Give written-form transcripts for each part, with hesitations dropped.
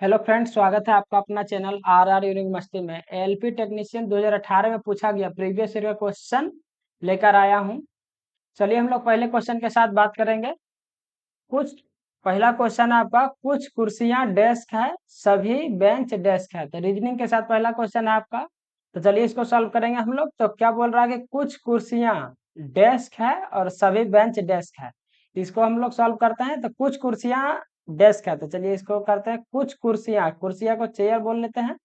Hello friends, स्वागत है आपका अपना चैनल आर आर यूनिक मस्ती में। एलपी टेक्नीशियन 2018 में पूछा गया प्रीवियस ईयर का क्वेश्चन लेकर आया हूं। चलिए हम लोग पहले क्वेश्चन के साथ बात करेंगे। कुछ पहला क्वेश्चन है आपका, कुछ कुर्सियां डेस्क है, सभी बेंच डेस्क है। तो रीजनिंग के साथ पहला क्वेश्चन है आपका। तो चलिए इसको सॉल्व करेंगे हम लोग। तो क्या बोल रहा है कि कुछ कुर्सियां डेस्क है और सभी बेंच डेस्क है। इसको हम लोग सॉल्व करते हैं। तो कुछ कुर्सियां डेस्क है, तो चलिए इसको करते हैं। कुछ कुर्सियां, कुर्सियां को चेयर बोल लेते हैं,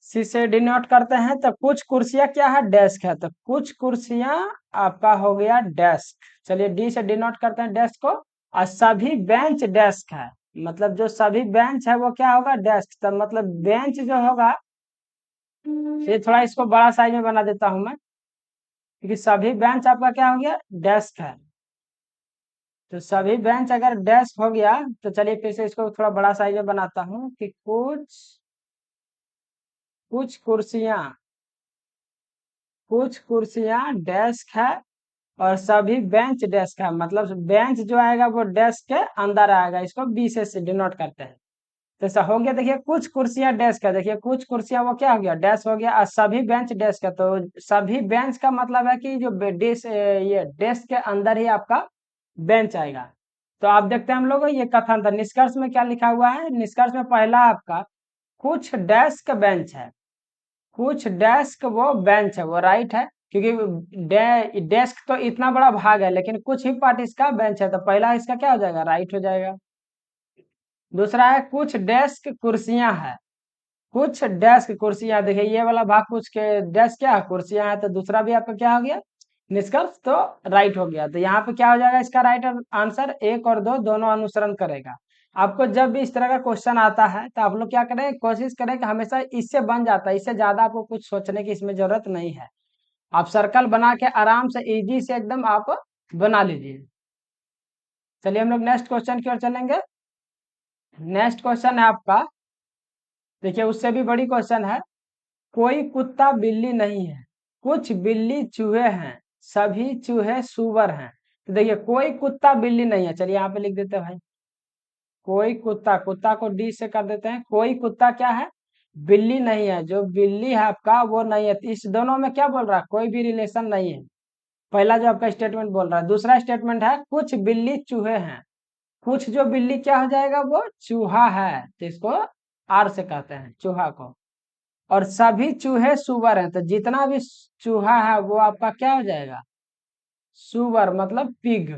सी से डिनोट करते हैं। तो कुछ कुर्सियां क्या है, डेस्क है। तो कुछ कुर्सियां आपका हो गया डेस्क। चलिए डी से डिनोट करते हैं डेस्क को। और सभी बेंच डेस्क है, मतलब जो सभी बेंच है वो क्या होगा, डेस्क। तो मतलब बेंच जो होगा, ये थोड़ा इसको बड़ा साइज में बना देता हूं मैं, क्योंकि सभी बेंच आपका क्या हो गया, डेस्क है। तो सभी बेंच अगर डेस्क हो गया, तो चलिए फिर से इसको थोड़ा बड़ा साइज में बनाता हूँ कि कुछ कुर्सियां, कुछ कुर्सियां डेस्क है और सभी बेंच डेस्क है। मतलब बेंच जो आएगा वो डेस्क के अंदर आएगा, इसको बी से डिनोट करते हैं। तो ऐसा हो गया। देखिए कुछ कुर्सियां डेस्क है, देखिए कुछ कुर्सियां वो क्या हो गया, डेस्क हो गया। और सभी बेंच डेस्क है, तो सभी बेंच का मतलब है कि जो ये डेस्क के अंदर ही आपका बेंच आएगा। तो आप देखते हैं हम लोग ये कथन था। निष्कर्ष में क्या लिखा हुआ है, निष्कर्ष में पहला आपका कुछ डेस्क बेंच है, कुछ डेस्क वो बेंच है, वो राइट है। क्योंकि डेस्क तो इतना बड़ा भाग है, लेकिन कुछ ही पार्ट इसका बेंच है, तो पहला इसका क्या हो जाएगा, राइट हो जाएगा। दूसरा है कुछ डेस्क कुर्सियां है, कुछ डेस्क कुर्सियां। देखिए ये वाला भाग कुछ के डेस्क क्या है, कुर्सियां है। तो दूसरा भी आपका क्या हो गया, निष्कर्ष तो राइट हो गया। तो यहाँ पे क्या हो जाएगा इसका राइट आंसर, एक और दो दोनों अनुसरण करेगा। आपको जब भी इस तरह का क्वेश्चन आता है तो आप लोग क्या करें, कोशिश करें कि हमेशा इससे बन जाता है, इससे ज्यादा आपको कुछ सोचने की इसमें जरूरत नहीं है। आप सर्कल बना के आराम से इजी से एकदम आप बना लीजिए। चलिए हम लोग नेक्स्ट क्वेश्चन की ओर चलेंगे। नेक्स्ट क्वेश्चन है आपका, देखिए उससे भी बड़ी क्वेश्चन है। कोई कुत्ता बिल्ली नहीं है, कुछ बिल्ली चूहे हैं, सभी चूहे सुअर हैं। तो देखिए कोई कुत्ता बिल्ली नहीं है, चलिए यहाँ पे लिख देते हैं भाई। कोई कुत्ता, कुत्ता को डी से कर देते हैं। कोई कुत्ता क्या है, बिल्ली नहीं है। जो बिल्ली है आपका वो नहीं है। इस दोनों में क्या बोल रहा है, कोई भी रिलेशन नहीं है। पहला जो आपका स्टेटमेंट बोल रहा है। दूसरा स्टेटमेंट है कुछ बिल्ली चूहे हैं। कुछ जो बिल्ली क्या हो जाएगा, वो चूहा है, तो इसको आर से कहते हैं, चूहा को। और सभी चूहे सुअर हैं, तो जितना भी चूहा है वो आपका क्या हो जाएगा, सुअर। मतलब पिग,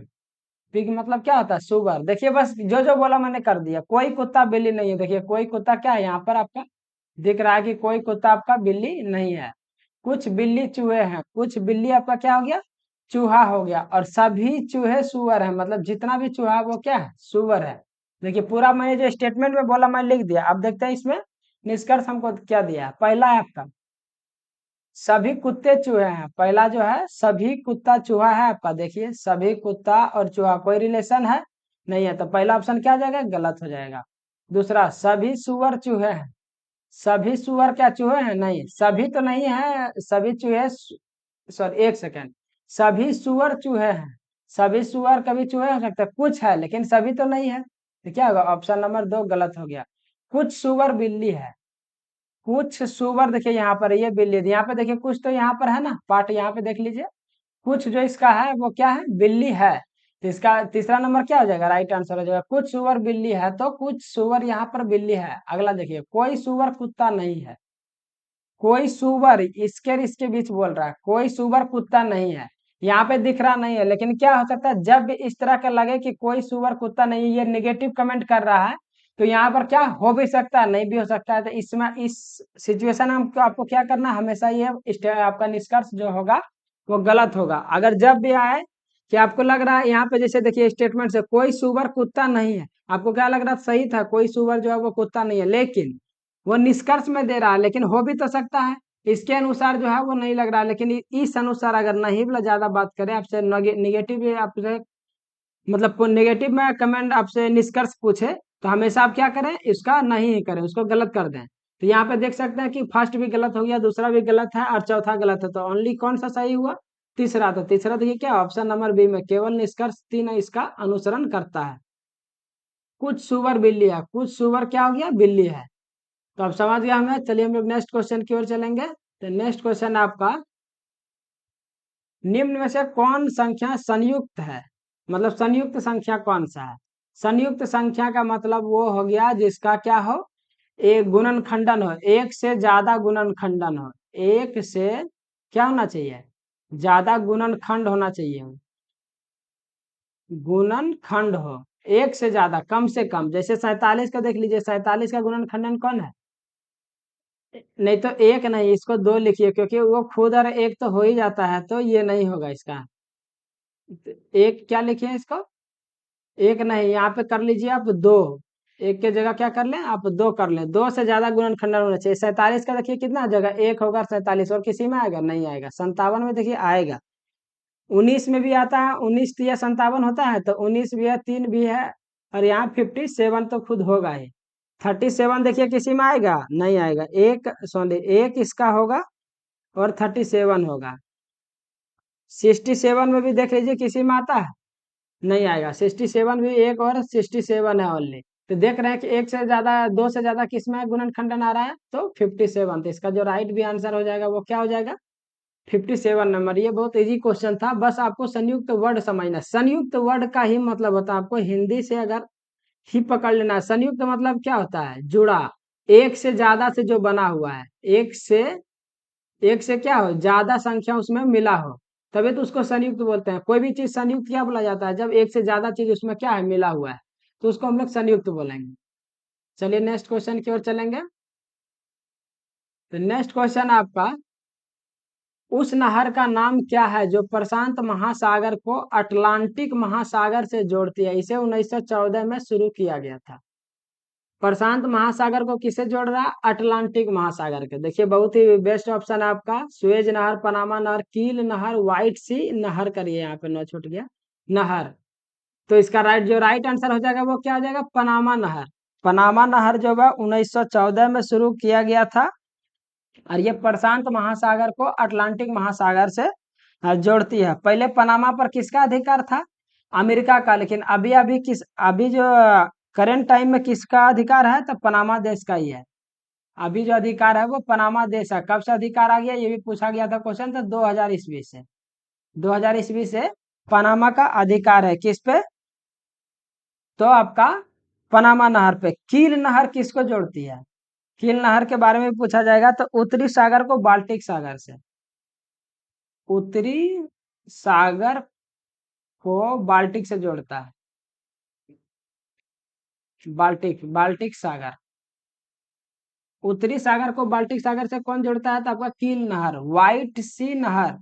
पिग मतलब क्या होता है, सुअर। देखिए बस जो जो बोला मैंने कर दिया। कोई कुत्ता बिल्ली नहीं है, देखिए कोई कुत्ता क्या है, यहाँ पर आपका दिख रहा है कि कोई कुत्ता आपका बिल्ली नहीं है। कुछ बिल्ली चूहे हैं, कुछ बिल्ली आपका क्या हो गया, चूहा हो गया। और सभी चूहे सुअर है, मतलब जितना भी चूहा वो क्या है, सुअर है। देखिए पूरा मैंने जो स्टेटमेंट में बोला मैं लिख दिया। अब देखते हैं इसमें निष्कर्ष हमको क्या दिया है। पहला है आपका सभी कुत्ते चूहे हैं। पहला जो है सभी कुत्ता चूहा है आपका। देखिए सभी कुत्ता और चूहा कोई रिलेशन है नहीं है, तो पहला ऑप्शन क्या आ जाएगा, गलत हो जाएगा। दूसरा सभी सुअर चूहे हैं, सभी सुअर क्या चूहे हैं, नहीं सभी तो नहीं है, सभी चूहे, सॉरी एक सेकेंड, सभी सुअर चूहे हैं। सभी सुअर कभी चूहे हो सकते हैं, कुछ है लेकिन सभी तो नहीं है, तो क्या होगा, ऑप्शन नंबर दो गलत हो गया। कुछ सुअर बिल्ली है, कुछ सुअर, देखिए यहाँ पर ये बिल्ली, यहाँ पे देखिए कुछ तो यहाँ पर है ना पार्ट, यहाँ पे देख लीजिए। कुछ जो इसका है वो क्या है, बिल्ली है। तो इसका तीसरा नंबर क्या हो जाएगा, राइट आंसर हो जाएगा। कुछ सुअर बिल्ली है, तो कुछ सुअर यहाँ पर बिल्ली है। अगला देखिए कोई सुअर कुत्ता नहीं है। कोई सुअर, इसके और इसके बीच बोल रहा है, कोई सुअर कुत्ता नहीं है। यहाँ पे दिख रहा नहीं है, लेकिन क्या हो सकता है, जब भी इस तरह का लगे कि कोई सुअर कुत्ता नहीं है, ये निगेटिव कमेंट कर रहा है, तो यहाँ पर क्या हो भी सकता है, नहीं भी हो सकता है। तो इसमें इस सिचुएशन में आपको क्या करना है, हमेशा ये आपका निष्कर्ष जो होगा वो गलत होगा। अगर जब भी आए कि आपको लग रहा है, यहाँ पे जैसे देखिए स्टेटमेंट से कोई सुअर कुत्ता नहीं है, आपको क्या लग रहा सही था, कोई सुअर जो है वो कुत्ता नहीं है, लेकिन वो निष्कर्ष में दे रहा है, लेकिन हो भी तो सकता है। इसके अनुसार जो है वो नहीं लग रहा है, लेकिन इस अनुसार अगर नहीं भी ज्यादा बात करें आपसे, निगेटिव आपसे, मतलब नेगेटिव में कमेंट आपसे निष्कर्ष पूछे, तो हमेशा आप क्या करें, इसका नहीं ही करें, उसको गलत कर दें। तो यहाँ पे देख सकते हैं कि फर्स्ट भी गलत हो गया, दूसरा भी गलत है और चौथा गलत है। तो ओनली कौन सा सही हुआ, तीसरा। तो तीसरा देखिए क्या, ऑप्शन नंबर बी में केवल निष्कर्ष तीन इसका अनुसरण करता है। कुछ सुअर बिल्ली है, कुछ सुअर क्या हो गया, बिल्ली है। तो अब समझ गया हमें। चलिए हम लोग नेक्स्ट क्वेश्चन की ओर चलेंगे। तो नेक्स्ट क्वेश्चन आपका, निम्न में से कौन संख्या संयुक्त है, मतलब संयुक्त संख्या कौन सा है। संयुक्त संख्या का मतलब वो हो गया जिसका क्या हो, एक गुणनखंडन हो, एक से ज्यादा गुणनखंडन हो, एक से क्या होना चाहिए, ज्यादा गुणनखंड होना चाहिए, गुणनखंड हो, एक से ज्यादा, कम से कम। जैसे 47 का देख लीजिए, 47 का गुणनखंडन कौन है, नहीं तो एक नहीं, इसको दो लिखिए, क्योंकि वो खुद और एक तो हो ही जाता है, तो ये नहीं होगा इसका। एक क्या लिखिए इसको, एक नहीं, यहाँ पे कर लीजिए आप दो, एक के जगह क्या कर लें आप, दो कर लें। दो से ज्यादा गुणनखंडन होना चाहिए। 47 का देखिए कितना जगह एक होगा, 47 और किसी में आएगा, नहीं आएगा। 57 में देखिए आएगा, 19 में भी आता है, 19 या 57 होता है, तो 19 भी है, 3 भी है, और यहाँ 57 तो खुद होगा ही। 37 देखिए किसी में आएगा, नहीं आएगा। एक सॉरी, एक इसका होगा और 37 होगा। 67 में भी देख लीजिए किसी में आता है, नहीं आएगा। 67 भी एक और 67 है ओनली। तो देख रहे हैं कि एक से ज्यादा, दो से ज्यादा किस में गुणनखंडन आ रहा है, तो 57। तो इसका जो राइट भी आंसर हो जाएगा वो क्या हो जाएगा, 57 नंबर। ये बहुत इजी क्वेश्चन था, बस आपको संयुक्त वर्ड समझना। संयुक्त वर्ड का ही मतलब होता है, आपको हिंदी से अगर ही पकड़ लेना है। संयुक्त मतलब क्या होता है, जुड़ा, एक से ज्यादा से जो बना हुआ है, एक से क्या हो, ज्यादा संख्या उसमें मिला हो, तभी तो उसको संयुक्त बोलते हैं। कोई भी चीज संयुक्त क्या बोला जाता है, जब एक से ज्यादा चीज उसमें क्या है, मिला हुआ है, तो उसको हम लोग संयुक्त बोलेंगे। चलिए नेक्स्ट क्वेश्चन की ओर चलेंगे। तो नेक्स्ट क्वेश्चन आपका, उस नहर का नाम क्या है जो प्रशांत महासागर को अटलांटिक महासागर से जोड़ती है। इसे 1914 में शुरू किया गया था। प्रशांत महासागर को किसे जोड़ रहा है, अटलांटिक महासागर के। देखिए बहुत ही बेस्ट ऑप्शन है आपका, सुएज नहर, पनामा नहर, कील नहर, व्हाइट सी नहर, करिए यहाँ पे, नौ छूट गया, नहर। तो इसका राइट आंसर हो जाएगा, वो क्या हो जाएगा, पनामा नहर। पनामा नहर जो है 1914 में शुरू किया गया था, और ये प्रशांत महासागर को अटलांटिक महासागर से जोड़ती है। पहले पनामा पर किसका अधिकार था, अमेरिका का, लेकिन अभी अभी किस, अभी जो करंट टाइम में किसका अधिकार है, तो पनामा देश का ही है। अभी जो अधिकार है वो पनामा देश है। कब से अधिकार आ गया, ये भी पूछा गया था क्वेश्चन, तो 2000 ईस्वी से, 2000 ईस्वी से पनामा का अधिकार है किस पे, तो आपका पनामा नहर पे। कील नहर किसको जोड़ती है, कील नहर के बारे में पूछा जाएगा, तो उत्तरी सागर को बाल्टिक सागर से, उत्तरी सागर को बाल्टिक से जोड़ता है। बाल्टिक, बाल्टिक सागर, उत्तरी सागर को बाल्टिक सागर से कौन जोड़ता है, तो आपका कील नहर। व्हाइट सी नहर,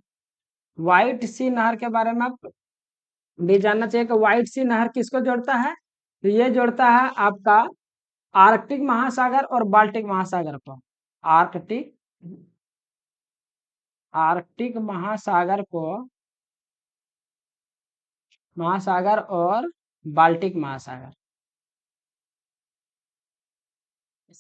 व्हाइट सी नहर के बारे में आप भी जानना चाहिए कि व्हाइट सी नहर किसको जोड़ता है, तो ये जोड़ता है आपका आर्कटिक महासागर और बाल्टिक महासागर को। आर्कटिक, आर्कटिक महासागर को, महासागर और बाल्टिक महासागर।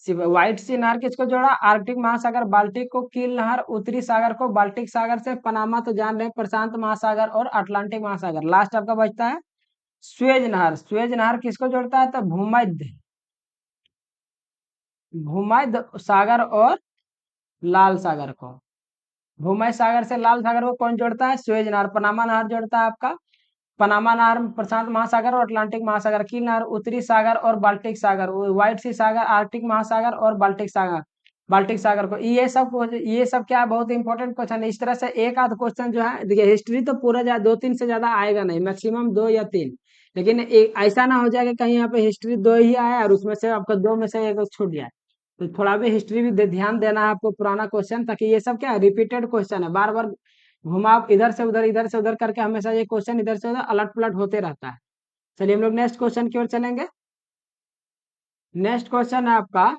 व्हाइट सी नहर किसको जोड़ा, आर्कटिक महासागर, बाल्टिक को, कील नहर, उत्तरी सागर को बाल्टिक सागर से, पनामा तो जान रहे हैं, प्रशांत महासागर और अटलांटिक महासागर। लास्ट आपका बचता है स्वेज नहर। स्वेज नहर किसको जोड़ता है, तो भूमध्य, भूमध्य सागर और लाल सागर को। भूमध्य सागर से लाल सागर को कौन जोड़ता है, स्वेज नहर। पनामा नहर जोड़ता है आपका, पनामा नहर प्रशांत महासागर और अटलांटिक महासागर। कील नहर उत्तरी सागर और बाल्टिक सागर। व्हाइट सी सागर आर्कटिक महासागर और बाल्टिक सागर, बाल्टिक सागर को। ये सब क्या है, बहुत इंपॉर्टेंट क्वेश्चन है। इस तरह से एक आध क्वेश्चन जो है, देखिए हिस्ट्री तो पूरा दो तीन से ज्यादा आएगा नहीं, मैक्सिमम दो या तीन, लेकिन एक ऐसा ना हो जाए कि कहीं यहाँ पे हिस्ट्री दो ही आए और उसमें से आपका दो में से एक छूट जाए। तो थोड़ा भी हिस्ट्री भी ध्यान देना है आपको, पुराना क्वेश्चन, ताकि ये सब क्या है, रिपीटेड क्वेश्चन है, बार बार घुमा इधर से उधर करके हमेशा ये क्वेश्चन इधर से उधर अलट पलट होते रहता है। चलिए हम लोग नेक्स्ट क्वेश्चन की ओर चलेंगे। नेक्स्ट क्वेश्चन है आपका,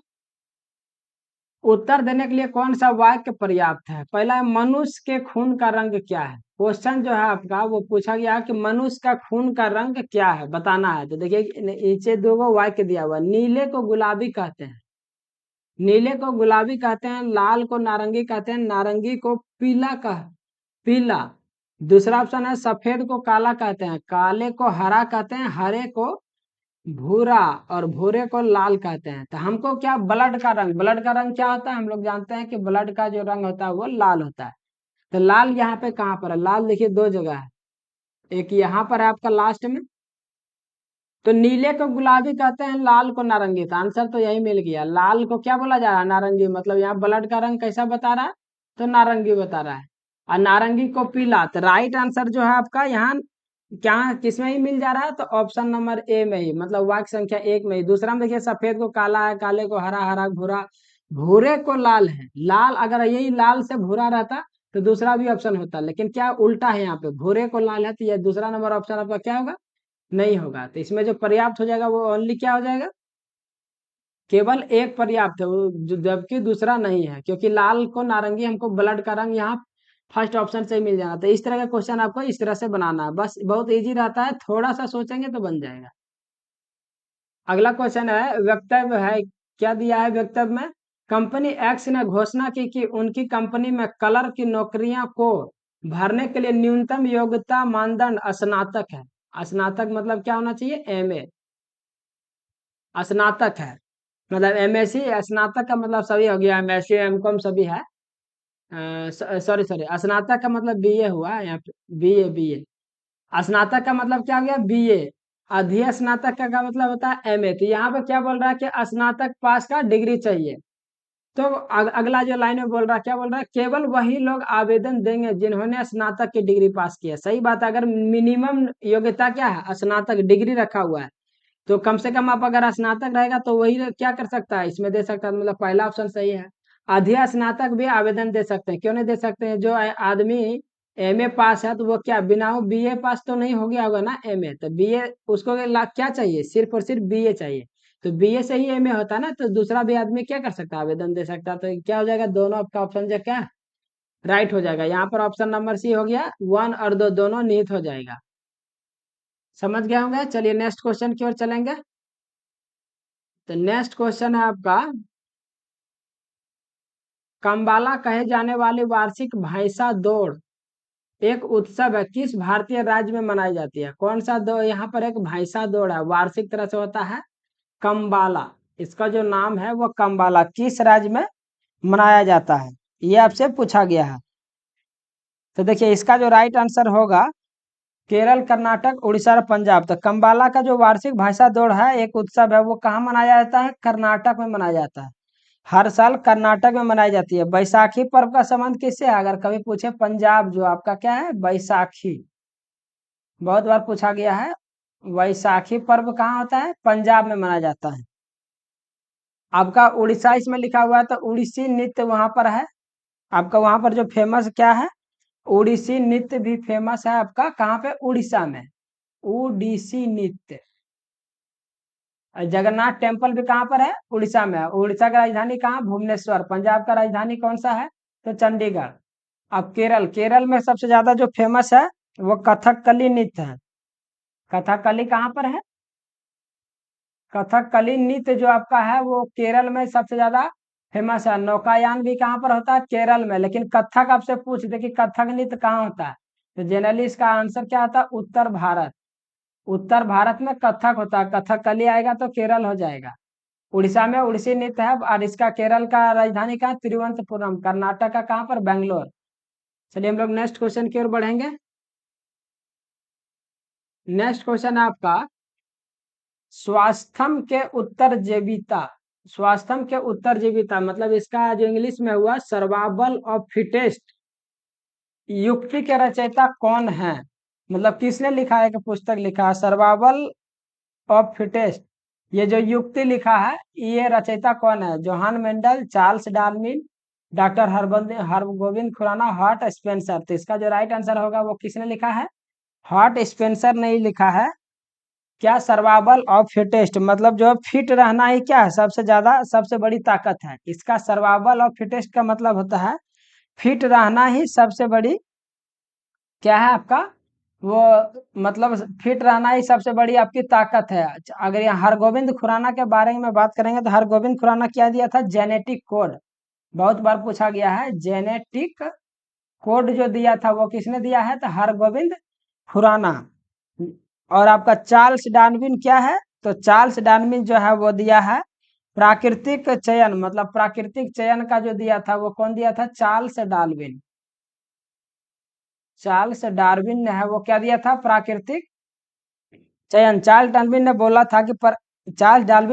उत्तर देने के लिए कौन सा वाक्य पर्याप्त है। पहला है, मनुष्य के खून का रंग क्या है। क्वेश्चन जो है आपका वो पूछा गया कि मनुष्य का खून का रंग क्या है, बताना है। तो देखिए नीचे दो गो वाक्य दिया हुआ, नीले को गुलाबी कहते हैं, नीले को गुलाबी कहते हैं, लाल को नारंगी कहते हैं, नारंगी को पीला कह, पीला। दूसरा ऑप्शन है, सफेद को काला कहते हैं, काले को हरा कहते हैं, हरे को भूरा और भूरे को लाल कहते हैं। तो हमको क्या, ब्लड का रंग क्या होता है, हम लोग जानते हैं कि ब्लड का जो रंग होता है वो लाल होता है। तो लाल यहाँ पे कहाँ पर है, लाल देखिए दो जगह है, एक यहाँ पर है आपका लास्ट में। तो नीले को गुलाबी कहते हैं, लाल को नारंगी। तो आंसर तो यही मिल गया, लाल को क्या बोला जा रहा है, नारंगी। मतलब यहाँ ब्लड का रंग कैसा बता रहा है, तो नारंगी बता रहा है। और नारंगी को पीला। तो राइट आंसर जो है आपका यहाँ क्या, किसमें ही मिल जा रहा है, तो ऑप्शन नंबर ए में ही, मतलब वाक्य संख्या एक में ही। दूसरा में देखिए सफेद को काला है, काले को हरा, हरा भूरा, भूरे को लाल है। लाल, अगर यही लाल से भूरा रहता तो दूसरा भी ऑप्शन होता, लेकिन क्या उल्टा है यहाँ पे, भूरे को लाल है, तो यह दूसरा नंबर ऑप्शन आपका क्या होगा, नहीं होगा। तो इसमें जो पर्याप्त हो जाएगा वो ओनली क्या हो जाएगा, केवल एक पर्याप्त है वो, जबकि दूसरा नहीं है, क्योंकि लाल को नारंगी हमको ब्लड का रंग यहाँ फर्स्ट ऑप्शन से ही मिल जाना। तो इस तरह का क्वेश्चन आपको इस तरह से बनाना है, बस बहुत इजी रहता है, थोड़ा सा सोचेंगे तो बन जाएगा। अगला क्वेश्चन है, वक्तव्य है, क्या दिया है वक्तव्य में, कंपनी एक्स ने घोषणा की कि उनकी कंपनी में कलर की नौकरियों को भरने के लिए न्यूनतम योग्यता मानदंड स्नातक है। स्नातक मतलब क्या होना चाहिए, एमए। स्नातक है मतलब एमएससी, स्नातक का मतलब सभी हो गया, एमएससी एमकॉम सभी है। सॉरी सॉरी, स्नातक का मतलब बीए हुआ है यहाँ पे, बीए बीए। स्नातक का मतलब क्या हो गया, बीए। अधिक स्नातक का मतलब होता है एमए। तो यहाँ पे क्या बोल रहा है कि स्नातक पास का डिग्री चाहिए। तो अगला जो लाइन में बोल रहा है, क्या बोल रहा है, केवल वही लोग आवेदन देंगे जिन्होंने स्नातक की डिग्री पास किया। सही बात है, अगर मिनिमम योग्यता क्या है, स्नातक डिग्री रखा हुआ है, तो कम से कम आप अगर स्नातक रहेगा तो वही क्या कर सकता है, इसमें दे सकता है, मतलब पहला ऑप्शन सही है। अधिक स्नातक भी आवेदन दे सकते हैं, क्यों नहीं दे सकते हैं, जो आदमी एमए पास है तो वो क्या बिना वो बीए पास तो नहीं हो गया होगा ना एमए, तो बीए उसको क्या चाहिए, सिर्फ और सिर्फ बीए चाहिए। तो बीए से ही एमए होता है ना, तो दूसरा भी आदमी क्या कर सकता है, आवेदन दे सकता है। तो क्या हो जाएगा, दोनों आपका ऑप्शन जो क्या राइट हो जाएगा। यहाँ पर ऑप्शन नंबर सी हो गया, वन और दो दोनों निहित हो जाएगा। समझ गए होंगे। चलिए नेक्स्ट क्वेश्चन की ओर चलेंगे। तो नेक्स्ट क्वेश्चन है आपका, कंबाला कहे जाने वाली वार्षिक भैंसा दौड़ एक उत्सव है, किस भारतीय राज्य में मनाई जाती है। कौन सा दौड़, यहाँ पर एक भैंसा दौड़ है, वार्षिक तरह से होता है, कंबाला। इसका जो नाम है वो कंबाला, किस राज्य में मनाया जाता है, ये आपसे पूछा गया है। तो देखिए इसका जो राइट आंसर होगा, केरल, कर्नाटक, उड़ीसा और पंजाब। तो कंबाला का जो वार्षिक भाषा दौड़ है, एक उत्सव है, वो कहाँ मनाया जाता है, कर्नाटक में मनाया जाता है। हर साल कर्नाटक में मनाई जाती है। बैसाखी पर्व का संबंध किससे है, अगर कभी पूछे, पंजाब, जो आपका क्या है, बैसाखी, बहुत बार पूछा गया है। वैसाखी पर्व कहाँ होता है, पंजाब में मनाया जाता है। आपका उड़ीसा इसमें लिखा हुआ है, तो उड़ीसी नृत्य वहां पर है आपका, वहां पर जो फेमस क्या है, उड़ीसी नृत्य भी फेमस है आपका, कहाँ पे, उड़ीसा में, उड़ीसी नृत्य। जगन्नाथ टेम्पल भी कहाँ पर है, उड़ीसा में है। उड़ीसा का राजधानी कहाँ, भुवनेश्वर। पंजाब का राजधानी कौन सा है, तो चंडीगढ़। अब केरल, केरल में सबसे ज्यादा जो फेमस है वो कथकली नृत्य है। कथकली कहाँ पर है, कथकली नृत्य जो आपका है वो केरल में सबसे ज्यादा फेमस है। नौकायान भी कहाँ पर होता है, केरल में। लेकिन कथक आपसे पूछ दे कि कथक नृत्य कहाँ होता है, तो जनरली इसका आंसर क्या आता है, उत्तर भारत। उत्तर भारत में कथक होता है, कथकली आएगा तो केरल हो जाएगा। उड़ीसा में उड़ीसी नृत्य है, और इसका केरल का राजधानी कहाँ, तिरुवनंतपुरम। कर्नाटक का कहाँ पर, बेंगलोर। चलिए हम लोग नेक्स्ट क्वेश्चन की ओर बढ़ेंगे। नेक्स्ट क्वेश्चन है आपका, स्वास्थ्यम के उत्तर जीविता। स्वास्थ्यम के उत्तर जीविता मतलब इसका जो इंग्लिश में हुआ, सर्वाइवल ऑफ फिटेस्ट, युक्ति के रचयिता कौन है, मतलब किसने लिखा है, कि पुस्तक लिखा है सर्वाइवल ऑफ फिटेस्ट, ये जो युक्ति लिखा है ये रचयिता कौन है, Johann Mendel, Charles Darwin, doctor Hargobind Khorana, हॉट स्पेंसर। तो इसका जो राइट आंसर होगा वो किसने लिखा है, हॉट स्पेंसर ने ही लिखा है। क्या, सर्वाइवल ऑफ फिटेस्ट, मतलब जो फिट रहना ही क्या है, सबसे ज्यादा सबसे बड़ी ताकत है। इसका सर्वाइवल ऑफ फिटेस्ट का मतलब होता है फिट रहना ही सबसे बड़ी क्या है आपका, वो मतलब फिट रहना ही सबसे बड़ी आपकी ताकत है। अगर यहाँ हरगोविंद खुराना के बारे में बात करेंगे, तो हरगोविंद खुराना क्या दिया था, जेनेटिक कोड, बहुत बार पूछा गया है। जेनेटिक कोड जो दिया था वो किसने दिया है, तो हरगोविंद खुराना। और आपका चार्ल्स डार्विन क्या है, तो चार्ल्स डार्विन जो है वो दिया है प्राकृतिक चयन, मतलब प्राकृतिक चयन का जो दिया था वो कौन दिया था? Charles Darwin. चार्ल्स डार्विन ने है वो क्या दिया था? प्राकृतिक चयन। चार्ल्स डार्विन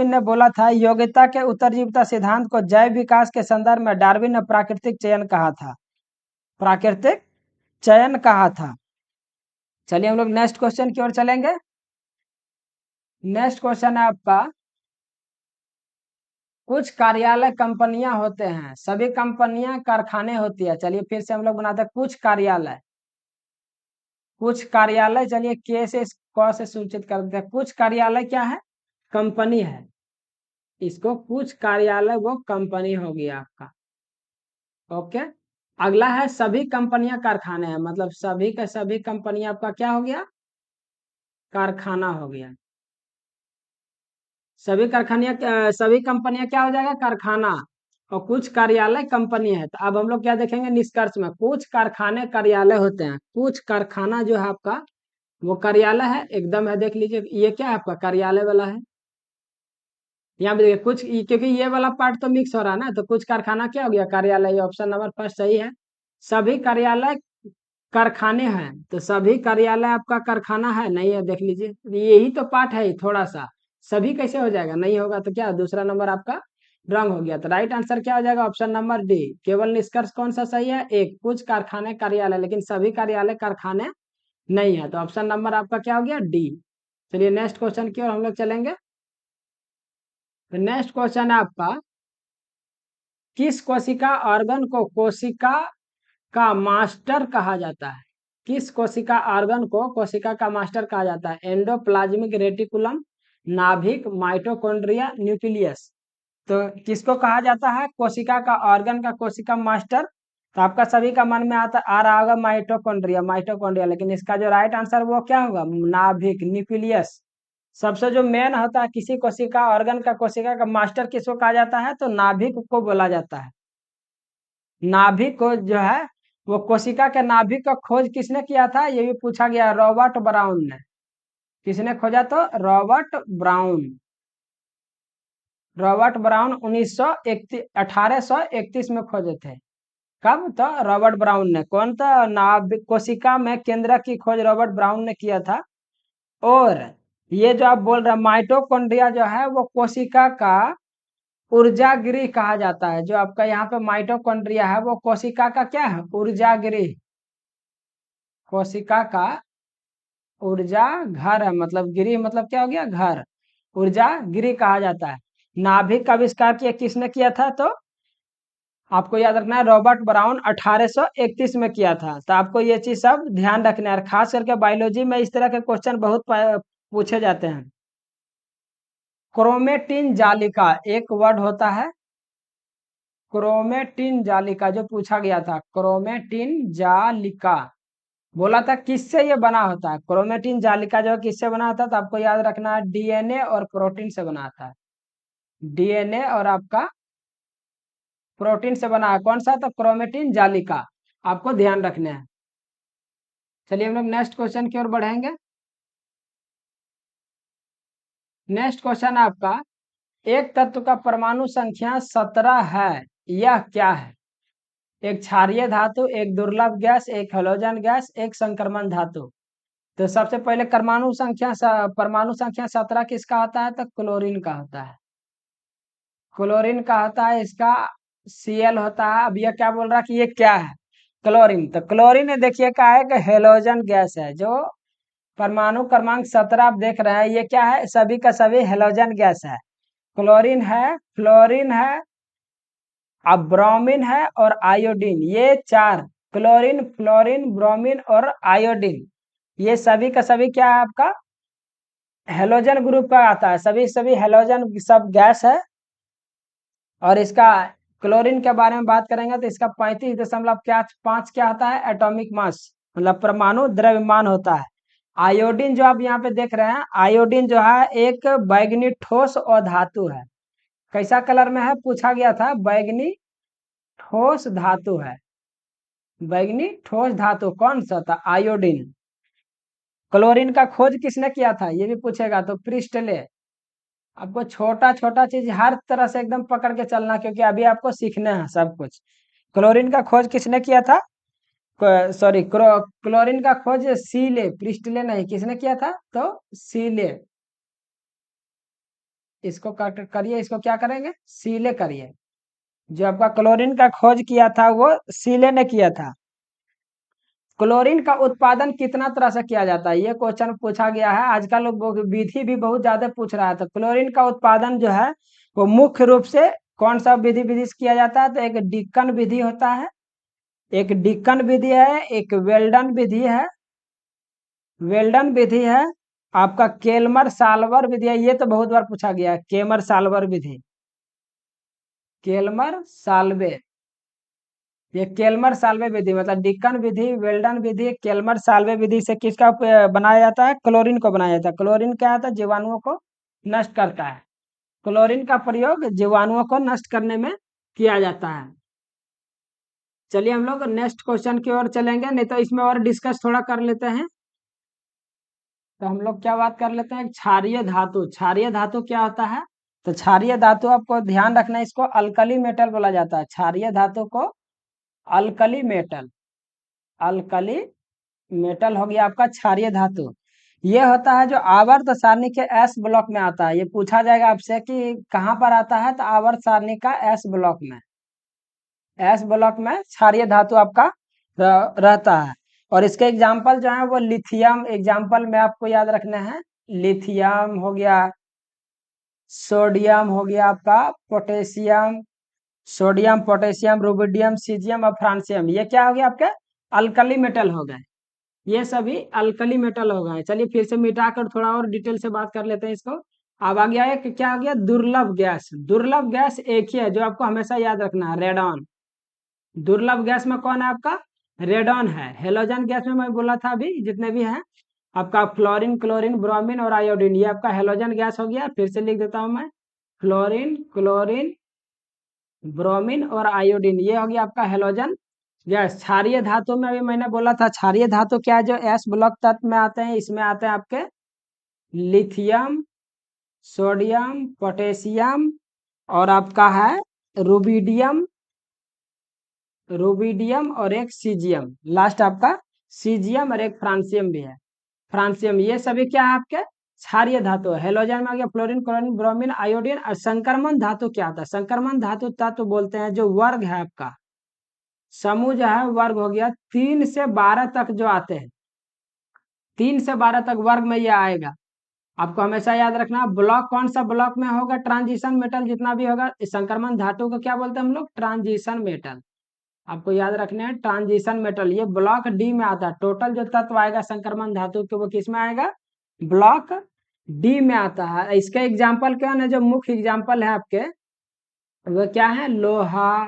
ने बोला था योग्यता के उत्तरजीविता सिद्धांत को जैव विकास के संदर्भ में डार्विन ने प्राकृतिक चयन कहा था। प्राकृतिक चयन कहा था। चलिए हम लोग नेक्स्ट क्वेश्चन की ओर चलेंगे। नेक्स्ट क्वेश्चन है आपका, कुछ कार्यालय कंपनियां होते हैं, सभी कंपनियां कारखाने होती है। चलिए फिर से हम लोग बनाते हैं कुछ कार्यालय। कुछ कार्यालय, चलिए के से क से सूचित कर देते हैं। कुछ कार्यालय क्या है? कंपनी है। इसको कुछ कार्यालय वो कंपनी हो गया आपका। ओके। अगला है सभी कंपनियां कारखाने हैं, मतलब सभी का सभी कंपनियां आपका क्या हो गया? कारखाना हो गया। सभी कंपनियां क्या हो जाएगा? कारखाना। और कुछ कार्यालय कंपनी है। तो अब हम लोग क्या देखेंगे निष्कर्ष में? कुछ कारखाने कार्यालय होते हैं, कुछ कारखाना जो है आपका वो कार्यालय है, एकदम है। देख लीजिए ये क्या है आपका? कार्यालय वाला है। यहाँ पे देखिए क्योंकि ये वाला पार्ट तो मिक्स हो रहा है ना, तो कुछ कारखाना क्या हो गया? कार्यालय। ऑप्शन नंबर फर्स्ट सही है। सभी कार्यालय कारखाने हैं, तो सभी कार्यालय आपका कारखाना है नहीं है? देख लीजिए यही तो पार्ट है थोड़ा सा। सभी कैसे हो जाएगा? नहीं होगा तो क्या दूसरा नंबर आपका रंग हो गया। तो राइट आंसर क्या हो जाएगा? Option number D. केवल निष्कर्ष कौन सा सही है? एक। कुछ कारखाने कार्यालय, लेकिन सभी कार्यालय कारखाने नहीं है, तो ऑप्शन नंबर आपका क्या हो गया? डी। चलिए नेक्स्ट क्वेश्चन की ओर हम लोग चलेंगे। तो नेक्स्ट क्वेश्चन है आपका, किस कोशिका ऑर्गन को कोशिका का मास्टर कहा जाता है? किस कोशिका ऑर्गन को कोशिका का मास्टर कहा जाता है? एंडोप्लाज्मिक रेटिकुलम, नाभिक, माइटोकॉन्ड्रिया, न्यूक्लियस। तो किसको कहा जाता है कोशिका का ऑर्गन का कोशिका मास्टर? तो आपका सभी का मन में आ रहा होगा माइटोकॉन्ड्रिया, माइटोकॉन्ड्रिया, लेकिन इसका जो राइट आंसर वो क्या होगा? नाभिक, न्यूक्लियस। सबसे जो मेन होता है किसी कोशिका ऑर्गन का कोशिका का मास्टर किसको कहा जाता है? तो नाभिक को बोला जाता है। नाभिक को जो है वो कोशिका के नाभिक का खोज किसने किया था? ये भी पूछा गया। रॉबर्ट ब्राउन ने। किसने खोजा? तो रॉबर्ट ब्राउन। रॉबर्ट ब्राउन 1831 में खोजे थे। कब? तो रॉबर्ट ब्राउन ने। कौन था? नाभिक कोशिका में केंद्रक की खोज रॉबर्ट ब्राउन ने किया था। और ये जो आप बोल रहे हैं माइटोकॉन्ड्रिया जो है वो कोशिका का ऊर्जा गृह कहा जाता है। जो आपका यहाँ पे माइटोकॉन्ड्रिया है वो कोशिका का क्या है? ऊर्जा गृह। कोशिका का ऊर्जा घर है, मतलब गृह मतलब क्या हो गया? घर। ऊर्जा गृह कहा जाता है। नाभिक का आविष्कार किया किसने किया था? तो आपको याद रखना है रॉबर्ट ब्राउन 1831 में किया था। तो आपको ये चीज सब ध्यान रखना है। खास करके बायोलॉजी में इस तरह के क्वेश्चन बहुत पूछे जाते हैं। क्रोमेटिन जालिका एक वर्ड होता है। क्रोमेटिन जालिका जो पूछा गया था, क्रोमेटिन जालिका बोला था किससे ये बना होता है? क्रोमेटिन जालिका जो किससे बना होता है? तो आपको याद रखना है डीएनए और प्रोटीन से बना होता है। डीएनए और आपका प्रोटीन से बना है। कौन सा? तो क्रोमेटिन जालिका। आपको ध्यान रखना है। चलिए हम लोग नेक्स्ट क्वेश्चन की ओर बढ़ेंगे। नेक्स्ट क्वेश्चन है आपका, एक तत्व का परमाणु संख्या 17 है, यह क्या है? एक क्षारीय धातु, एक दुर्लभ गैस, एक हेलोजन गैस, एक संक्रमण धातु। तो सबसे पहले परमाणु संख्या 17 किसका होता है? तो क्लोरीन का होता है। क्लोरीन का होता है, इसका Cl होता है। अब यह क्या बोल रहा है कि ये क्या है? क्लोरीन। तो क्लोरीन देखिए क्या है कि हेलोजन गैस है। जो परमाणु क्रमांक 17 आप देख रहे हैं ये क्या है? सभी का सभी हेलोजन गैस है। क्लोरीन है, फ्लोरीन है, अब ब्रोमीन है और आयोडीन। ये चार, क्लोरीन, फ्लोरीन, ब्रोमीन और आयोडीन, ये सभी का सभी क्या है? आपका हेलोजन ग्रुप का आता है। सभी सभी हेलोजन सब गैस है। और इसका क्लोरीन के बारे में बात करेंगे तो इसका 35.5 क्या होता है? एटॉमिक मास, मतलब परमाणु द्रव्यमान होता है। आयोडीन जो आप यहाँ पे देख रहे हैं, आयोडीन जो है एक बैंगनी ठोस और धातु है। कैसा कलर में है? पूछा गया था। बैंगनी ठोस धातु है। बैंगनी ठोस धातु कौन सा था? आयोडीन। क्लोरीन का खोज किसने किया था? ये भी पूछेगा तो प्रिस्टले। आपको छोटा छोटा चीज हर तरह से एकदम पकड़ के चलना, क्योंकि अभी आपको सीखना है सब कुछ। क्लोरीन का खोज किसने किया था? सॉरी, क्लोरीन का खोज सीले, प्रिस्टले नहीं, किसने किया था? तो सीले। इसको करिए, इसको क्या करेंगे? सीले करिए। जो आपका क्लोरीन का खोज किया था वो सीले ने किया था। क्लोरीन का उत्पादन कितना तरह से किया जाता है, ये क्वेश्चन पूछा गया है आजकल। विधि भी बहुत ज्यादा पूछ रहा है। तो क्लोरीन का उत्पादन जो है वो मुख्य रूप से कौन सा विधि विधि से किया जाता है? तो एक डिक्कन विधि होता है, एक डिक्कन विधि है, एक वेल्डन विधि है, वेल्डन विधि है, आपका केल्मर साल्वर विधि है। ये तो बहुत बार पूछा गया है, केमर साल्वर विधि, केल्मर साल्वे। ये केल्मर साल्वे विधि मतलब डिक्कन विधि, वेल्डन विधि, केल्मर साल्वे विधि से किसका बनाया जाता है? क्लोरीन को बनाया जाता है। क्लोरीन क्या होता है? जीवाणुओं को नष्ट करता है। क्लोरीन का प्रयोग जीवाणुओं को नष्ट करने में किया जाता है। चलिए हम लोग नेक्स्ट क्वेश्चन की ओर चलेंगे, नहीं तो इसमें और डिस्कस थोड़ा कर लेते हैं। तो हम लोग क्या बात कर लेते हैं? क्षारीय धातु। क्षारीय धातु क्या होता है? तो क्षारीय धातु आपको ध्यान रखना है, इसको अल्कली मेटल बोला जाता है। क्षारीय धातु को अल्कली मेटल, अल्कली मेटल हो गया आपका क्षारीय धातु। ये होता है जो आवर्त सारणी के एस ब्लॉक में आता है। ये पूछा जाएगा आपसे कि कहाँ पर आता है, तो आवर्त सारणी का एस ब्लॉक में, एस ब्लॉक में क्षारीय धातु आपका रहता है। और इसके एग्जाम्पल जो है वो लिथियम, एग्जाम्पल में आपको याद रखना है। लिथियम हो गया, सोडियम हो गया आपका, potassium, sodium, potassium, rubidium, caesium और फ्रांसियम, ये क्या हो गया आपके? अल्कली मेटल हो गए। ये सभी अल्कली मेटल हो गए। चलिए फिर से मिटा कर थोड़ा और डिटेल से बात कर लेते हैं इसको। अब आ गया है कि क्या हो गया? दुर्लभ गैस। दुर्लभ गैस एक ही है जो आपको हमेशा याद रखना है, रेडॉन। दुर्लभ गैस में कौन है आपका? रेडॉन है। हेलोजन गैस में मैं बोला था अभी जितने भी हैं आपका फ्लोरीन, क्लोरीन, ब्रोमीन और आयोडीन, ये आपका हेलोजन गैस हो गया। फिर से लिख देता हूं मैं, फ्लोरीन, क्लोरीन, ब्रोमीन और आयोडीन, ये हो गया आपका हेलोजन गैस। क्षारीय धातु में अभी मैंने बोला था, क्षारीय धातु क्या है? जो एस ब्लॉक तत्व में आते हैं, इसमें आते हैं आपके लिथियम, सोडियम, पोटेशियम और आपका है रुबिडियम, रुबिडियम और एक सीजियम, लास्ट आपका सीजियम और एक फ्रांसियम भी है, फ्रांसियम। ये सभी क्या है आपके? क्षारीय धातु। हेलोजन में आ गया फ्लोरीन, क्लोरीन, ब्रोमीन, आयोडीन। और संक्रमण धातु क्या होता है? संक्रमण धातु तत्व बोलते हैं जो वर्ग है आपका, समूह जो है वर्ग हो गया 3 से 12 तक जो आते हैं, 3 से 12 तक वर्ग में ये आएगा। आपको हमेशा याद रखना ब्लॉक कौन सा ब्लॉक में होगा? ट्रांजिशन मेटल जितना भी होगा इस संक्रमण धातु को क्या बोलते हैं हम लोग? Transition metal. आपको याद रखना है ट्रांजिशन मेटल, ये ब्लॉक डी में आता है। टोटल जो तत्व आएगा संक्रमण धातु के वो किस में आएगा? ब्लॉक डी में आता है। इसका एग्जाम्पल क्या है? जो मुख्य एग्जाम्पल है आपके वो क्या है? लोहा,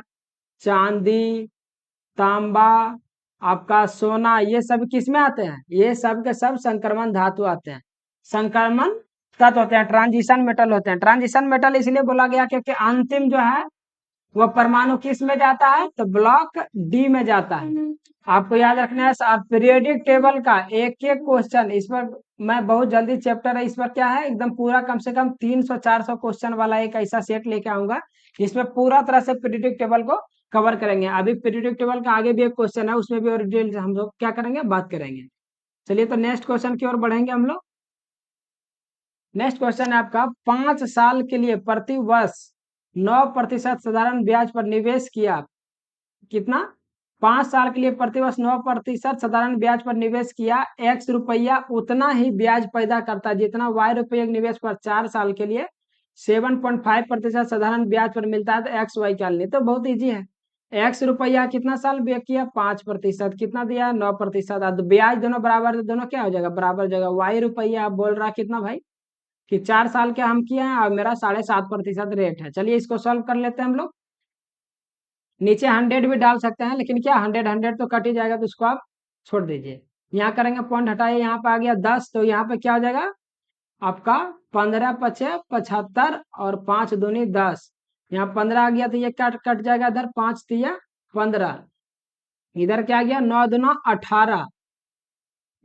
चांदी, तांबा, आपका सोना, ये सब किस में आते हैं? ये सब के सब संक्रमण धातु आते हैं, संक्रमण तत्व होते हैं, ट्रांजिशन मेटल होते हैं। ट्रांजिशन मेटल इसलिए बोला गया क्योंकि अंतिम जो है वो परमाणु किस में जाता है? तो ब्लॉक डी में जाता है। आपको याद रखना है पीरियोडिक टेबल का एक एक क्वेश्चन, इस पर मैं बहुत जल्दी चैप्टर है इस पर क्या है एकदम पूरा कम से कम 300-400 क्वेश्चन वाला एक ऐसा सेट लेके आऊंगा जिसमें पूरा तरह से पीरियोडिक टेबल को कवर करेंगे। अभी पीरियोडिक टेबल का आगे भी एक क्वेश्चन है, उसमें भी और डिटेल हम लोग क्या करेंगे? बात करेंगे। चलिए तो नेक्स्ट क्वेश्चन की ओर बढ़ेंगे हम लोग। नेक्स्ट क्वेश्चन है आपका, 5 साल के लिए प्रति वर्ष 9% साधारण ब्याज पर निवेश किया, कितना? 5 साल के लिए प्रतिवर्ष 9% साधारण ब्याज पर निवेश किया, x रुपया उतना ही ब्याज पैदा करता है जितना y रुपये निवेश पर 4 साल के लिए 7.5% साधारण ब्याज पर मिलता है। तो एक्स वाई क्या लें? तो बहुत इजी है। x रुपया कितना साल व्यय किया? 5%, कितना दिया? 9%। ब्याज दोनों बराबर, दोनों क्या हो जाएगा? बराबर जगह। y रुपया बोल रहा कितना भाई? कि 4 साल के हम किए हैं और मेरा 7.5% रेट है। चलिए इसको सॉल्व कर लेते हैं हम लोग। नीचे 100 भी डाल सकते हैं, लेकिन क्या 100 100 तो कट ही जाएगा, तो उसको आप छोड़ दीजिए। यहाँ करेंगे पॉइंट हटाइए, यहाँ पे आ गया 10, तो यहाँ पे क्या हो जाएगा आपका? 15 पचे 75 और 5 दूनी 10। यहाँ 15 आ गया तो ये कट कट जाएगा, इधर 5 तिया 15, इधर क्या आ गया? 9 दूना 18,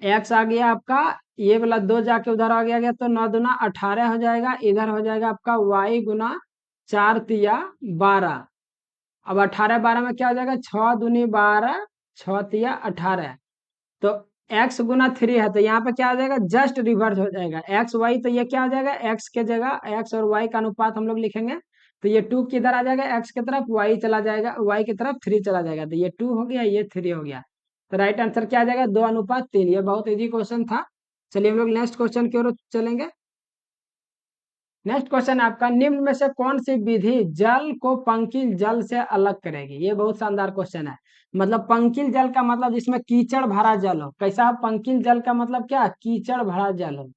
एक्स आ गया आपका ये वाला 2 जाके उधर आ गया तो 9 दूना 18 हो जाएगा, इधर हो जाएगा आपका y गुना 4 तिया 12। अब 18 12 में क्या हो जाएगा, 6 दूनी 12, 6 तिया 18। तो x गुना 3 है, तो यहाँ पे क्या हो जाएगा, जस्ट रिवर्स हो जाएगा एक्स वाई। तो ये क्या हो जाएगा, x के जगह x और y का अनुपात हम लोग लिखेंगे। तो ये 2 किधर आ जाएगा, x की तरफ, y चला जाएगा, y की तरफ 3 चला जाएगा। तो ये 2 हो गया, ये 3 हो गया। तो राइट आंसर क्या आ जाएगा, 2:3। ये बहुत इजी क्वेश्चन था। चलिए हम लोग नेक्स्ट क्वेश्चन की ओर चलेंगे। नेक्स्ट क्वेश्चन आपका, निम्न में से कौन सी विधि जल को पंकिल जल से अलग करेगी। ये बहुत शानदार क्वेश्चन है। मतलब पंकिल जल का मतलब जिसमें कीचड़ भरा जल हो। कैसा, पंकिल जल का मतलब क्या, कीचड़ भरा जल हो।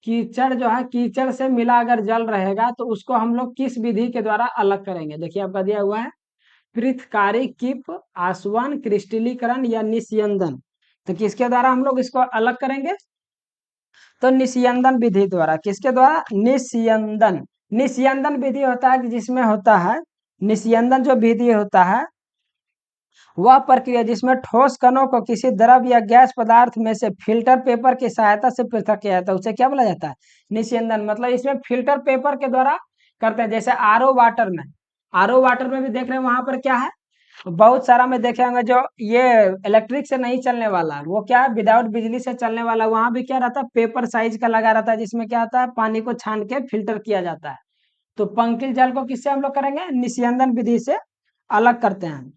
कीचड़ जो है, कीचड़ से मिला अगर जल रहेगा तो उसको हम लोग किस विधि के द्वारा अलग करेंगे। देखिए आपका दिया हुआ है, पृथकारी, किप, आसवन, क्रिस्टलीकरण या निस्यंदन। तो किसके द्वारा हम लोग इसको अलग करेंगे, तो निस्यंदन विधि द्वारा। किसके द्वारा, निस्यंदन। निस्यंदन विधि होता है कि जिसमें होता है, निस्यंदन जो विधि होता है वह प्रक्रिया जिसमें ठोस कणों को किसी द्रव या गैस पदार्थ में से फिल्टर पेपर की सहायता से पृथक किया जाता है, उसे क्या बोला जाता है, निस्यंदन। मतलब इसमें फिल्टर पेपर के द्वारा करते हैं। जैसे आरओ वाटर में, आरओ वाटर में भी देख रहे हैं वहां पर क्या है, बहुत सारा में देखे होंगे जो ये इलेक्ट्रिक से नहीं चलने वाला, वो क्या है, विदाउट बिजली से चलने वाला। वहां भी क्या रहता है, पेपर साइज का लगा रहता है, जिसमें क्या होता है, पानी को छान के फिल्टर किया जाता है। तो पंकिल जल को किससे हम लोग करेंगे, निस्यंदन विधि से अलग करते हैं।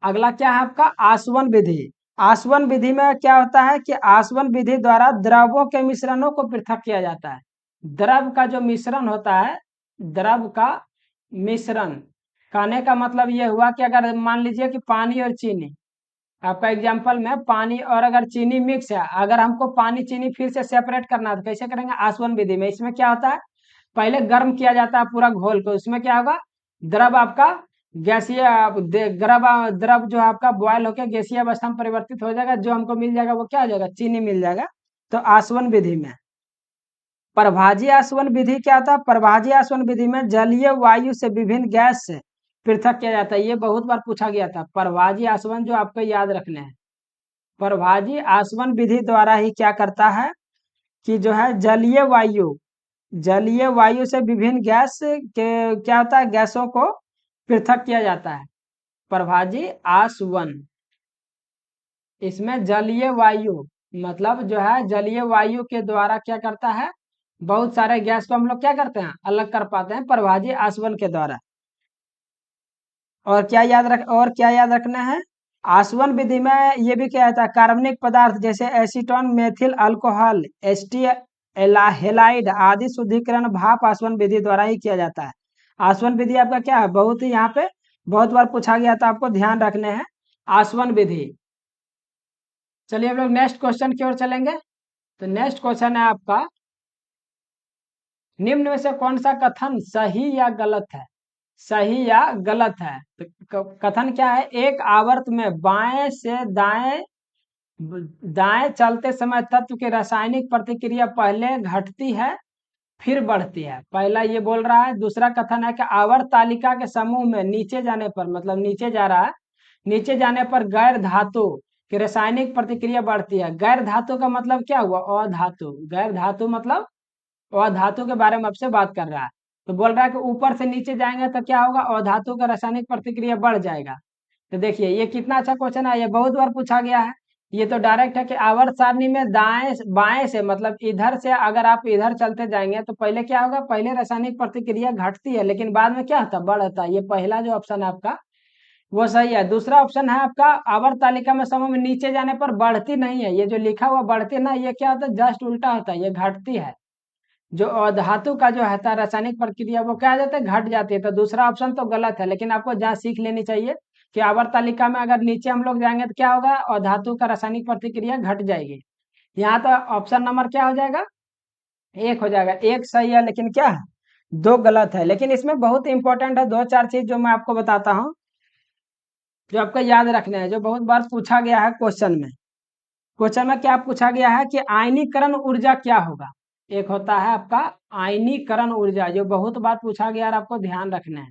अगला क्या है आपका, आसवन विधि। आसवन विधि में क्या होता है कि आसवन विधि द्वारा द्रवों के मिश्रणों को पृथक किया जाता है। द्रव का जो मिश्रण होता है, द्रव का मिश्रण, कहने का मतलब ये हुआ कि अगर मान लीजिए कि पानी और चीनी, आपका एग्जाम्पल में पानी और अगर चीनी मिक्स है, अगर हमको पानी चीनी फिर से सेपरेट करना है तो कैसे करेंगे, आसवन विधि में। इसमें क्या होता है, पहले गर्म किया जाता है पूरा घोल को, उसमें क्या होगा, द्रव आपका गैसीय, द्रव द्रव जो है आपका बॉयल होकर गैसीय अवस्था में परिवर्तित हो जाएगा, जो हमको मिल जाएगा वो क्या हो जाएगा, चीनी मिल जाएगा। तो आसवन विधि में। प्रभाजी आसवन विधि क्या होता है, प्रभाजी आसवन विधि में जलीय वायु से विभिन्न गैस से पृथक किया जाता है। ये बहुत बार पूछा गया था, प्रभाजी आसवन जो आपको याद रखने हैं। प्रभाजी आसवन विधि द्वारा ही क्या करता है कि जो है जलीय वायु, जलीय वायु से विभिन्न गैस के क्या होता है, गैसों को पृथक किया जाता है। प्रभाजी आसवन, इसमें जलीय वायु मतलब जो है जलीय वायु के द्वारा क्या करता है, बहुत सारे गैस को हम लोग क्या करते हैं, अलग कर पाते हैं प्रभाजी आसवन के द्वारा। और क्या याद रखना है, आसवन विधि में ये भी क्या होता है, कार्बनिक पदार्थ जैसे एसीटोन, मेथिल अल्कोहल, एस्टी हेलाइड आदि शुद्धिकरण भाप आसवन विधि द्वारा ही किया जाता है। आसवन विधि आपका क्या है, बहुत ही यहाँ पे बहुत बार पूछा गया था, आपको ध्यान रखने हैं आसवन विधि। चलिए हम लोग नेक्स्ट क्वेश्चन की ओर चलेंगे। तो नेक्स्ट क्वेश्चन है आपका, निम्न में से कौन सा कथन सही या गलत है। सही या गलत है, तो कथन क्या है, एक आवर्त में बाएं से दाएं दाएं चलते समय तत्व की रासायनिक प्रतिक्रिया पहले घटती है फिर बढ़ती है, पहला ये बोल रहा है। दूसरा कथन है कि आवर्त तालिका के समूह में नीचे जाने पर, मतलब नीचे जा रहा है, नीचे जाने पर गैर धातु की रासायनिक प्रतिक्रिया बढ़ती है। गैर धातु का मतलब क्या हुआ, अधातु। गैर धातु मतलब अधातु के बारे में आपसे बात कर रहा है। तो बोल रहा है कि ऊपर से नीचे जाएंगे तो क्या होगा, अधातु का रासायनिक प्रतिक्रिया बढ़ जाएगा। तो देखिए ये कितना अच्छा क्वेश्चन है, ये बहुत बार पूछा गया है। ये तो डायरेक्ट है कि आवर्त सारणी में दाएं बाएं से, मतलब इधर से अगर आप इधर चलते जाएंगे तो पहले क्या होगा, पहले रासायनिक प्रतिक्रिया घटती है लेकिन बाद में क्या होता है, बढ़ता है। ये पहला जो ऑप्शन है आपका वो सही है। दूसरा ऑप्शन है आपका, आवर्त तालिका में समूह में नीचे जाने पर बढ़ती नहीं है, ये जो लिखा हुआ बढ़ती ना, ये क्या होता है, जस्ट उल्टा होता है, ये घटती है। जो धातु का जो है रासायनिक प्रक्रिया वो क्या आ जाता है, घट जाती है। तो दूसरा ऑप्शन तो गलत है, लेकिन आपको जहाँ सीख लेनी चाहिए कि आवर्त तालिका में अगर नीचे हम लोग जाएंगे तो क्या होगा, और धातु का रासायनिक प्रतिक्रिया घट जाएगी। यहाँ तो ऑप्शन नंबर क्या हो जाएगा, एक हो जाएगा। एक सही है लेकिन क्या है, दो गलत है। लेकिन इसमें बहुत इंपॉर्टेंट है दो चार चीज जो मैं आपको बताता हूँ, जो आपको याद रखना है, जो बहुत बार पूछा गया है क्वेश्चन में। क्वेश्चन में क्या पूछा गया है कि आयनीकरण ऊर्जा क्या होगा। एक होता है आपका आयनीकरण ऊर्जा, जो बहुत बार पूछा गया और आपको ध्यान रखना है।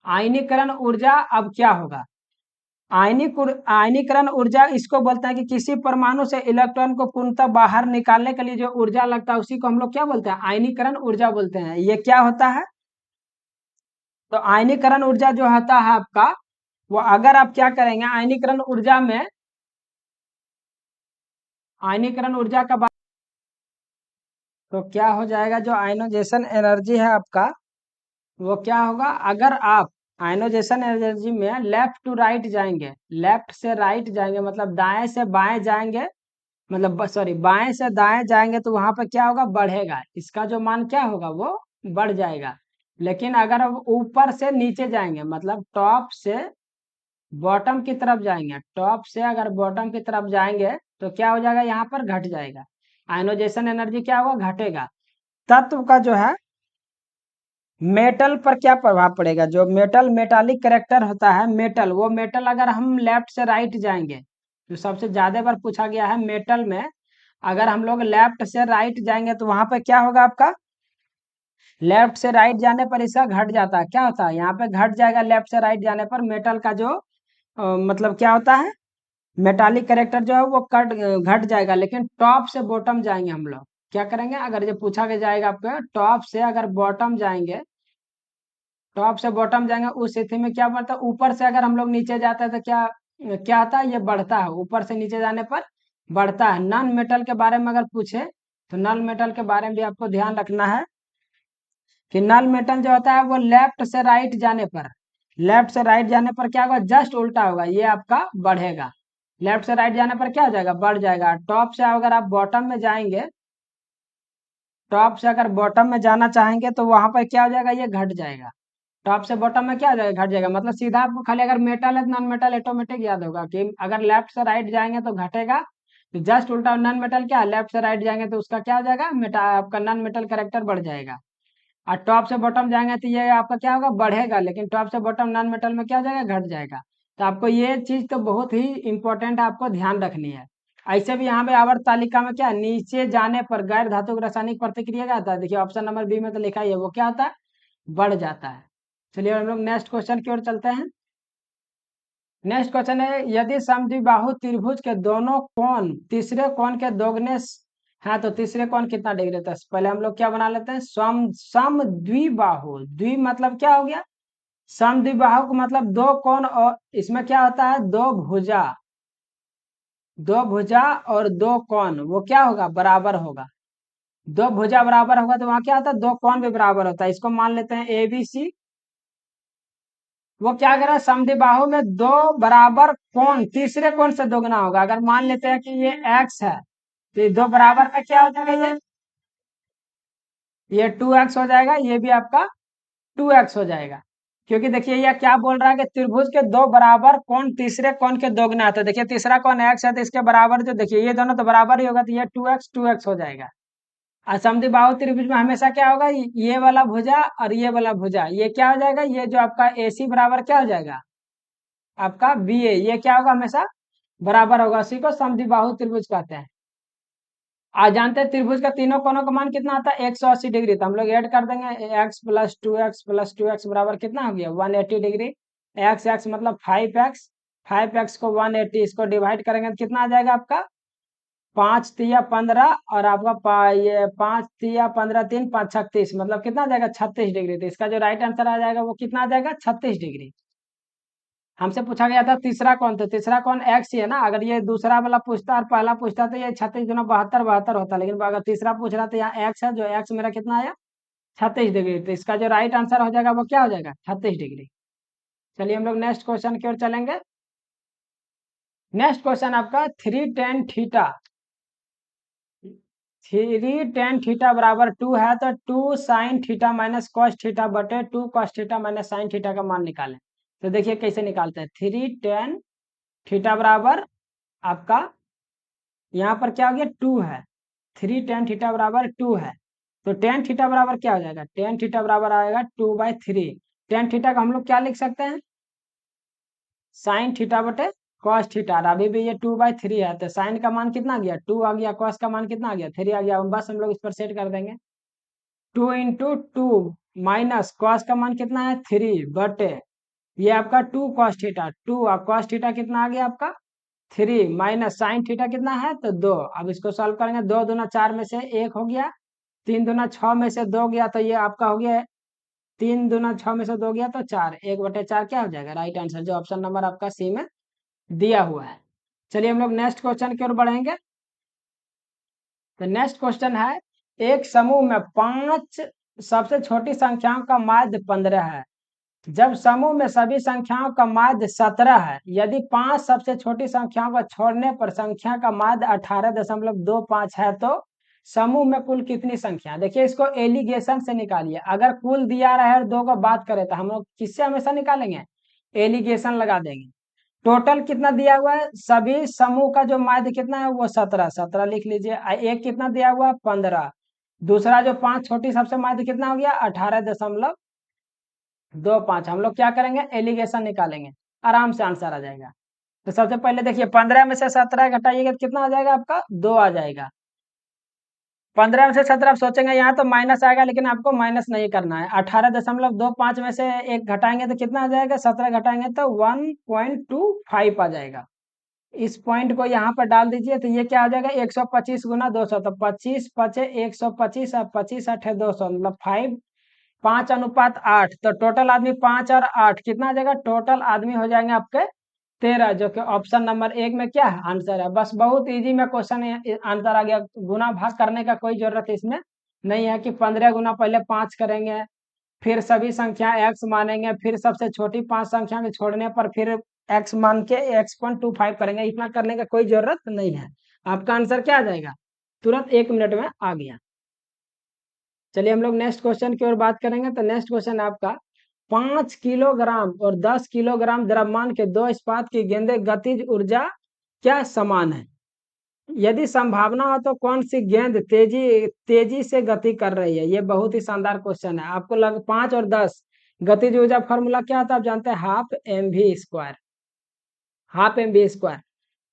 आयनीकरण ऊर्जा अब क्या होगा, आयनीकरण ऊर्जा इसको बोलते हैं कि किसी परमाणु से इलेक्ट्रॉन को पूर्णतः बाहर निकालने के लिए जो ऊर्जा लगता है उसी को हम लोग क्या बोलते हैं, आयनीकरण ऊर्जा बोलते हैं। ये क्या होता है, तो आयनीकरण ऊर्जा जो होता है आपका, वो अगर आप क्या करेंगे आयनीकरण ऊर्जा में, आयनीकरण ऊर्जा का तो क्या हो जाएगा, जो आयनोजेशन एनर्जी है आपका वो क्या होगा, अगर आप आयनोजेशन एनर्जी में लेफ्ट टू राइट जाएंगे, लेफ्ट से राइट जाएंगे मतलब दाएं से बाएं जाएंगे, मतलब सॉरी बाएं से दाएं जाएंगे, तो वहां पर क्या होगा, बढ़ेगा, इसका जो मान क्या होगा वो बढ़ जाएगा। लेकिन अगर अब ऊपर से नीचे जाएंगे मतलब टॉप से बॉटम की तरफ जाएंगे, टॉप से अगर बॉटम की तरफ जाएंगे तो क्या हो जाएगा, यहाँ पर घट जाएगा, आयनोजेशन एनर्जी क्या होगा, घटेगा। तत्व का जो है मेटल पर क्या प्रभाव पड़ेगा, जो मेटल मेटालिक करेक्टर होता है मेटल, वो मेटल अगर हम लेफ्ट से राइट जाएंगे, जो सबसे ज्यादा बार पूछा गया है मेटल में, अगर हम लोग लेफ्ट से राइट जाएंगे तो वहां पर क्या होगा आपका, लेफ्ट से राइट जाने पर इसका घट जाता है, क्या होता है यहाँ पे घट जाएगा, लेफ्ट से राइट जाने पर मेटल का जो मतलब क्या होता है, मेटालिक करेक्टर जो है वो कट घट जाएगा। लेकिन टॉप से बॉटम जाएंगे हम लोग, क्या करेंगे, अगर ये पूछा के जाएगा आपको टॉप से अगर बॉटम जाएंगे, टॉप से बॉटम जाएंगे उस स्थिति में क्या बढ़ता है, ऊपर से अगर हम लोग नीचे जाते हैं तो क्या क्या होता है, ये बढ़ता है, ऊपर से नीचे जाने पर बढ़ता है। नॉन मेटल के बारे में अगर पूछे तो नॉन मेटल के बारे में भी आपको ध्यान रखना है कि नॉन मेटल जो होता है वो लेफ्ट से राइट जाने पर, लेफ्ट से राइट जाने पर क्या होगा, जस्ट उल्टा होगा, ये आपका बढ़ेगा, लेफ्ट से राइट जाने पर क्या हो जाएगा, बढ़ जाएगा। टॉप से अगर आप बॉटम में जाएंगे, टॉप से अगर बॉटम में जाना चाहेंगे तो वहां पर क्या हो जाएगा, ये घट जाएगा, टॉप से बॉटम में क्या हो जाएगा, घट जाएगा। मतलब सीधा आपको खाली अगर मेटल है तो नॉन मेटल ऑटोमेटिक याद होगा कि अगर लेफ्ट से राइट जाएंगे तो घटेगा, तो जस्ट उल्टा नॉन मेटल क्या है, लेफ्ट से राइट जाएंगे तो उसका क्या हो जाएगा, आपका नॉन मेटल करेक्टर बढ़ जाएगा। और टॉप से बॉटम जाएंगे तो ये आपका क्या होगा, बढ़ेगा, लेकिन टॉप से बॉटम नॉन मेटल में क्या हो जाएगा, घट जाएगा। तो आपको ये चीज तो बहुत ही इंपॉर्टेंट आपको ध्यान रखनी है। ऐसे भी यहाँ पे आवर्त तालिका में क्या है, नीचे जाने पर गैर धातुक रासायनिक प्रतिक्रिया क्या होता है, देखिए ऑप्शन नंबर बी में तो लिखा ही है, वो क्या होता है, बढ़ जाता है। चलिए हम लोग नेक्स्ट क्वेश्चन की ओर चलते हैं। नेक्स्ट क्वेश्चन है, यदि समद्विबाहु त्रिभुज के दोनों कोण तीसरे कोण के दोगुने हाँ तो तीसरे कोण कितना डिग्री होता है, पहले हम लोग क्या बना लेते हैं, समद्विबाहु, द्वि मतलब क्या हो गया, समद्विबाहु का मतलब दो कोण, और इसमें क्या होता है, दो भुजा, दो भुजा और दो कोण वो क्या होगा, बराबर होगा, दो भुजा बराबर होगा तो वहां क्या होता है, दो कोण भी बराबर होता है। इसको मान लेते हैं ए बी सी, वो क्या करें, समद्विबाहु में दो बराबर कोण तीसरे कोण से दोगुना होगा। अगर मान लेते हैं कि ये एक्स है तो ये दो बराबर में क्या हो जाएगा, ये 2x हो जाएगा, ये भी आपका 2x हो जाएगा। क्योंकि देखिए ये क्या बोल रहा है कि त्रिभुज के दो बराबर कोण तीसरे कोण के दोगुना है, तो देखिए तीसरा कोण x है तो इसके बराबर जो देखिए ये दोनों तो बराबर ही होगा, तो ये 2x हो जाएगा। और समद्विबाहु त्रिभुज में हमेशा क्या होगा, ये वाला भुजा और ये वाला भुजा ये क्या हो जाएगा, ये जो आपका AC बराबर क्या हो जाएगा, आपका BA, ये क्या होगा, हमेशा बराबर होगा, उसी को समद्विबाहु त्रिभुज कहते हैं। आज जानते हैं त्रिभुज का तीनों कोनों का मान कितना आता है, 180 डिग्री, तो हम लोग ऐड कर देंगे x + 2x कितना हो गया, 180 डिग्री। x मतलब 5x, 5x को 180, इसको डिवाइड करेंगे तो कितना आ जाएगा आपका, 5×3 = 15, और आपका ये 5×3 = 3, 5 × 36, मतलब कितना आ जाएगा, 36 डिग्री। तो इसका जो राइट आंसर आ जाएगा वो कितना आ जाएगा, 36 डिग्री। हमसे पूछा गया था तीसरा कौन, तो तीसरा कौन एक्स ही है ना, अगर ये दूसरा वाला पूछता और पहला पूछता तो ये 36×2 = 72 होता, लेकिन अगर तीसरा पूछ रहा तो यहाँ एक्स है, जो एक्स मेरा कितना आया, 36 डिग्री। तो इसका जो राइट आंसर हो जाएगा वो क्या हो जाएगा, 36 डिग्री। चलिए हम लोग नेक्स्ट क्वेश्चन की ओर चलेंगे। नेक्स्ट क्वेश्चन आपका 3 tan थीटा बराबर 2 है, तो 2 sin θ - cos θ बटे 2 cos θ - sin θ का मान निकालें। तो देखिए कैसे निकालते हैं, 3 tan θ बराबर आपका यहाँ पर क्या हो गया, 2 है, 3 tan θ बराबर 2 है, तो tan θ बराबर क्या हो जाएगा, tan θ बराबर आएगा 2/3। tan θ का हम लोग क्या लिख सकते हैं, sin θ बटे cos θ, और अभी भी ये 2/3 है, तो sin का मान कितना आ गया, 2 आ गया, cos का मान कितना आ गया, 3 आ गया, बस हम लोग इस पर सेट कर देंगे। 2 × 2 - cos का मान कितना है, 3 बटे ये आपका 2 cos थीटा, 2 और cos थीटा कितना आ गया आपका 3 माइनस साइन थीटा कितना है तो 2। अब इसको सॉल्व करेंगे, 2 दूना 4 में से 1 हो गया, 3 दूना 6 में से 2 गया तो ये आपका हो गया 3 दूना 6 में से 2 गया तो 4, 1/4 क्या हो जाएगा राइट आंसर, जो ऑप्शन नंबर आपका सी में दिया हुआ है। चलिए हम लोग नेक्स्ट क्वेश्चन की ओर बढ़ेंगे। तो नेक्स्ट क्वेश्चन है, एक समूह में 5 सबसे छोटी संख्याओं का माध्य 15 है, जब समूह में सभी संख्याओं का माध्य 17 है, यदि 5 सबसे छोटी संख्याओं को छोड़ने पर संख्या का माध्य 18.25 है, तो समूह में कुल कितनी संख्या। देखिए इसको एलिगेशन से निकालिए, अगर कुल दिया रहे और दो को बात करें तो हम लोग किससे हमेशा निकालेंगे, एलिगेशन लगा देंगे। टोटल कितना दिया हुआ है, सभी समूह का जो माध्य कितना है वो 17, 17 लिख लीजिए। एक कितना दिया हुआ है 15, दूसरा जो 5 छोटी सबसे माध्य कितना हो गया 18.25। हम लोग क्या करेंगे एलिगेशन निकालेंगे, आराम से आंसर आ जाएगा। तो सबसे पहले देखिए 15 में से 17 घटाइएगा तो कितना आ जाएगा आपका 2 आ जाएगा। 15 में से 17 आप सोचेंगे यहाँ तो माइनस आएगा, लेकिन आपको माइनस नहीं करना है। 18.25 में से एक घटाएंगे तो कितना आ जाएगा, 17 घटाएंगे तो 1.25 आ जाएगा। इस पॉइंट को यहाँ पर डाल दीजिए तो ये क्या हो जाएगा 125 गुना 200, तो 25 पचे 125 और 25 अठे 200 मतलब 5:8। तो टोटल आदमी 5 और 8 कितना आ जाएगा, टोटल आदमी हो जाएंगे आपके 13, जो कि ऑप्शन नंबर 1 में क्या है आंसर है। बस बहुत इजी में क्वेश्चन आंसर आ गया, गुना भाग करने का कोई जरूरत इसमें नहीं है कि 15 गुना पहले 5 करेंगे, फिर सभी संख्या x मानेंगे, फिर सबसे छोटी 5 संख्या के छोड़ने पर फिर x मान के x.25 करेंगे, इतना करने का कोई जरूरत नहीं है। आपका आंसर क्या आ जाएगा, तुरंत 1 मिनट में आ गया। चलिए हम लोग नेक्स्ट क्वेश्चन की ओर बात करेंगे। तो नेक्स्ट क्वेश्चन आपका, 5 किलोग्राम और 10 किलोग्राम द्रव्यमान के दो इस्पात की गेंदें गतिज ऊर्जा क्या समान है, यदि संभावना हो तो कौन सी गेंद तेजी तेजी से गति कर रही है। ये बहुत ही शानदार क्वेश्चन है। आपको लग 5 और 10 गतिज ऊर्जा फॉर्मूला क्या होता है आप जानते हैं, हाफ एम वी स्क्वायर।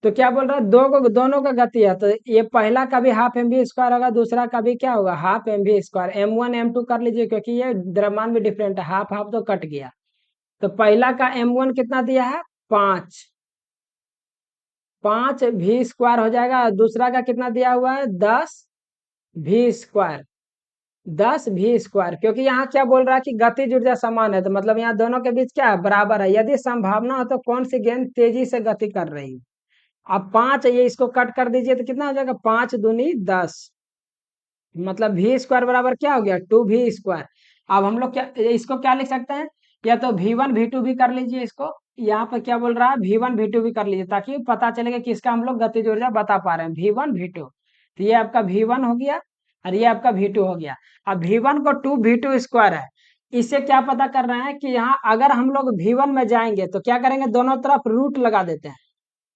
तो क्या बोल रहा है, दोनों का गति है, तो ये पहला का भी हाफ mv² होगा, दूसरा का भी क्या होगा हाफ mv²। m1 m2 कर लीजिए, क्योंकि ये द्रव्यमान भी डिफरेंट है, हाफ हाफ तो कट गया। तो पहला का m1 कितना दिया है 5, 5v² हो जाएगा। दूसरा का कितना दिया हुआ है 10v², 10v², क्योंकि यहाँ क्या बोल रहा है कि गतिज ऊर्जा समान है, तो मतलब यहाँ दोनों के बीच क्या है बराबर है। यदि संभावना हो तो कौन सी गेंद तेजी से गति कर रही है। अब 5 ये इसको कट कर दीजिए तो कितना हो जाएगा 5 दूनी 10, मतलब v² बराबर क्या हो गया 2v²। अब हम लोग क्या इसको क्या लिख सकते हैं, या तो v1 v2 भी कर लीजिए, इसको यहाँ पर क्या बोल रहा है v1 v2 भी कर लीजिए, ताकि पता चलेगा किसका हम लोग गतिज ऊर्जा बता पा रहे हैं v1 v2। तो ये आपका v1 हो गया और ये आपका v2 हो गया। अब v1 को 2v², है, इससे क्या पता कर रहे हैं कि यहाँ अगर हम लोग v1 में जाएंगे तो क्या करेंगे, दोनों तरफ रूट लगा देते हैं।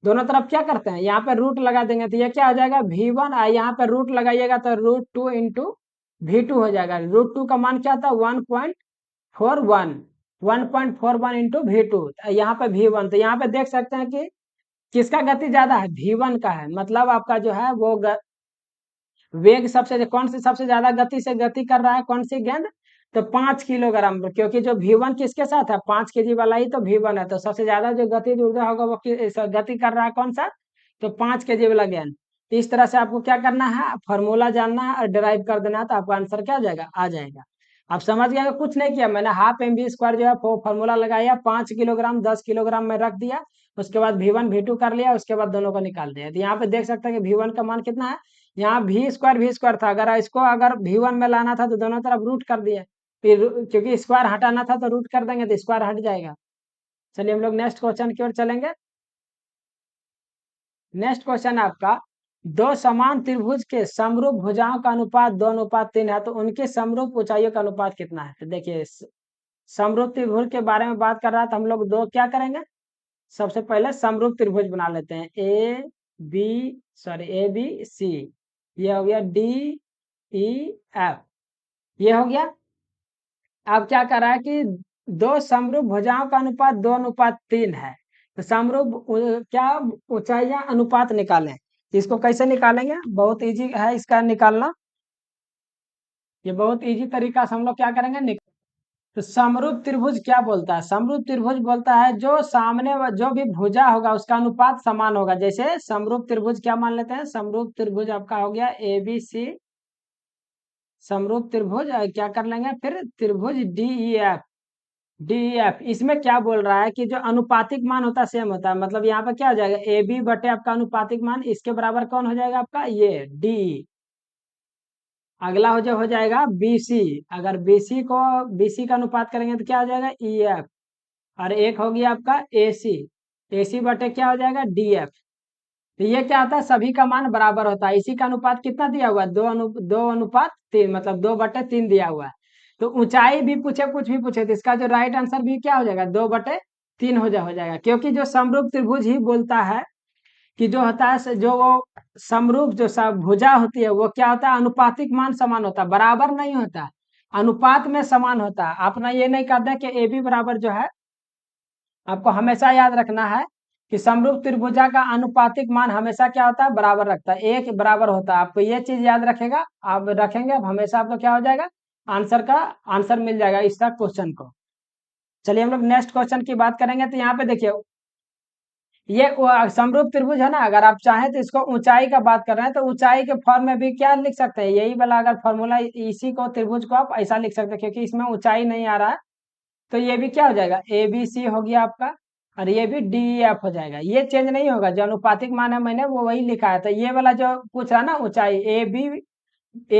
दोनों तरफ क्या करते हैं, यहाँ पे रूट लगा देंगे तो ये क्या हो जाएगा v1, यहाँ पे रूट लगाइएगा तो √2 इंटू v2 हो जाएगा। √2 का मान क्या था 1.41, 1.41 इंटू v2, यहाँ पे v1। तो यहाँ पे देख सकते हैं कि किसका गति ज्यादा है, v1 का है। मतलब आपका जो है वो वेग कौन सी सबसे ज्यादा गति से गति कर रहा है, कौन सी गेंद, तो 5 किलोग्राम, क्योंकि जो v1 किसके साथ है 5 kg वाला ही तो v1 है, तो सबसे ज्यादा जो गतिज ऊर्जा होगा वो गति कर रहा है कौन सा, तो 5 kg वाला गेंद। तो इस तरह से आपको क्या करना है, फॉर्मूला जानना है और डिराइव कर देना है, तो आपका आंसर क्या आ जाएगा। आप समझ गए, कुछ नहीं किया मैंने, हाफ mv² जो है फॉर्मूला लगाया, 5 किलोग्राम 10 किलोग्राम में रख दिया, उसके बाद v1 v2 कर लिया, उसके बाद दोनों को निकाल दिया। तो यहाँ पे देख सकते हैं कि v1 का मान कितना है, यहाँ v² था, अगर इसको अगर v1 में लाना था तो दोनों तरफ रूट कर दिया, फिर क्योंकि स्क्वायर हटाना था तो रूट कर देंगे तो स्क्वायर हट जाएगा। चलिए हम लोग नेक्स्ट क्वेश्चन की ओर चलेंगे। नेक्स्ट क्वेश्चन आपका, दो समान त्रिभुज के समरूप भुजाओं का अनुपात 2:3 है, तो उनके समरूप ऊंचाइयों का अनुपात कितना है। तो देखिए समरूप त्रिभुज के बारे में बात कर रहा है, तो हम लोग दो क्या करेंगे, सबसे पहले समरूप त्रिभुज बना लेते हैं, ABC, ये हो गया DEF, ये हो गया। अब क्या कर रहा है कि दो समरूप भुजाओं का अनुपात 2:3 है, तो समरूप क्या ऊंचाइयां अनुपात निकालें। इसको कैसे निकालेंगे, बहुत इजी है इसका निकालना, ये बहुत इजी तरीका से हम लोग क्या करेंगे तो समरूप त्रिभुज क्या बोलता है? समरूप त्रिभुज बोलता है जो सामने जो भी भुजा होगा उसका अनुपात समान होगा। जैसे समरूप त्रिभुज क्या मान लेते हैं? समरूप त्रिभुज आपका हो गया ए बी सी। समरूप त्रिभुज क्या कर लेंगे फिर? त्रिभुज D E F. D E F इसमें क्या बोल रहा है कि जो अनुपातिक मान होता है सेम होता है। मतलब यहाँ पे क्या हो जाएगा? ए बी बटे आपका अनुपातिक मान, इसके बराबर कौन हो जाएगा आपका? ये डी। अगला हो जाएगा बीसी। अगर बीसी को बीसी का अनुपात करेंगे तो क्या हो जाएगा? E F. और एक हो गया आपका एसी। एसी बटे क्या हो जाएगा? डीएफ। तो ये क्या होता है? सभी का मान बराबर होता है। इसी का अनुपात कितना दिया हुआ है? 2:3, मतलब 2/3 दिया हुआ है। तो ऊंचाई भी पूछे कुछ भी पूछे तो इसका जो राइट आंसर भी क्या हो जाएगा? 2/3 हो जाएगा। क्योंकि जो समरूप त्रिभुज ही बोलता है कि जो होता है जो वो समरूप जो भुजा होती है वो क्या होता है? अनुपातिक मान समान होता है, बराबर नहीं होता है, अनुपात में समान होता है। अपना ये नहीं करते कि ए बी बराबर जो है, आपको हमेशा याद रखना है कि समरूप त्रिभुजा का अनुपातिक मान हमेशा क्या होता है? बराबर रखता है, एक बराबर होता है। आपको ये चीज याद रखेगा, आप रखेंगे अब हमेशा आपको क्या हो जाएगा? आंसर का आंसर मिल जाएगा इसका क्वेश्चन को। चलिए हम लोग नेक्स्ट क्वेश्चन की बात करेंगे। तो यहाँ पे देखिए ये समरूप त्रिभुज है ना, अगर आप चाहें तो इसको ऊंचाई का बात कर रहे हैं तो ऊंचाई के फॉर्म में भी क्या लिख सकते हैं? यही वाला अगर फॉर्मूला, इसी को त्रिभुज को आप ऐसा लिख सकते हैं, क्योंकि इसमें ऊंचाई नहीं आ रहा है। तो ये भी क्या हो जाएगा? ए बी सी हो गया आपका, और ये भी डी ई एफ हो जाएगा। ये चेंज नहीं होगा, जो अनुपातिक मान है मैंने वो वही लिखा है। तो ये वाला जो पूछ रहा है ना ऊंचाई, ए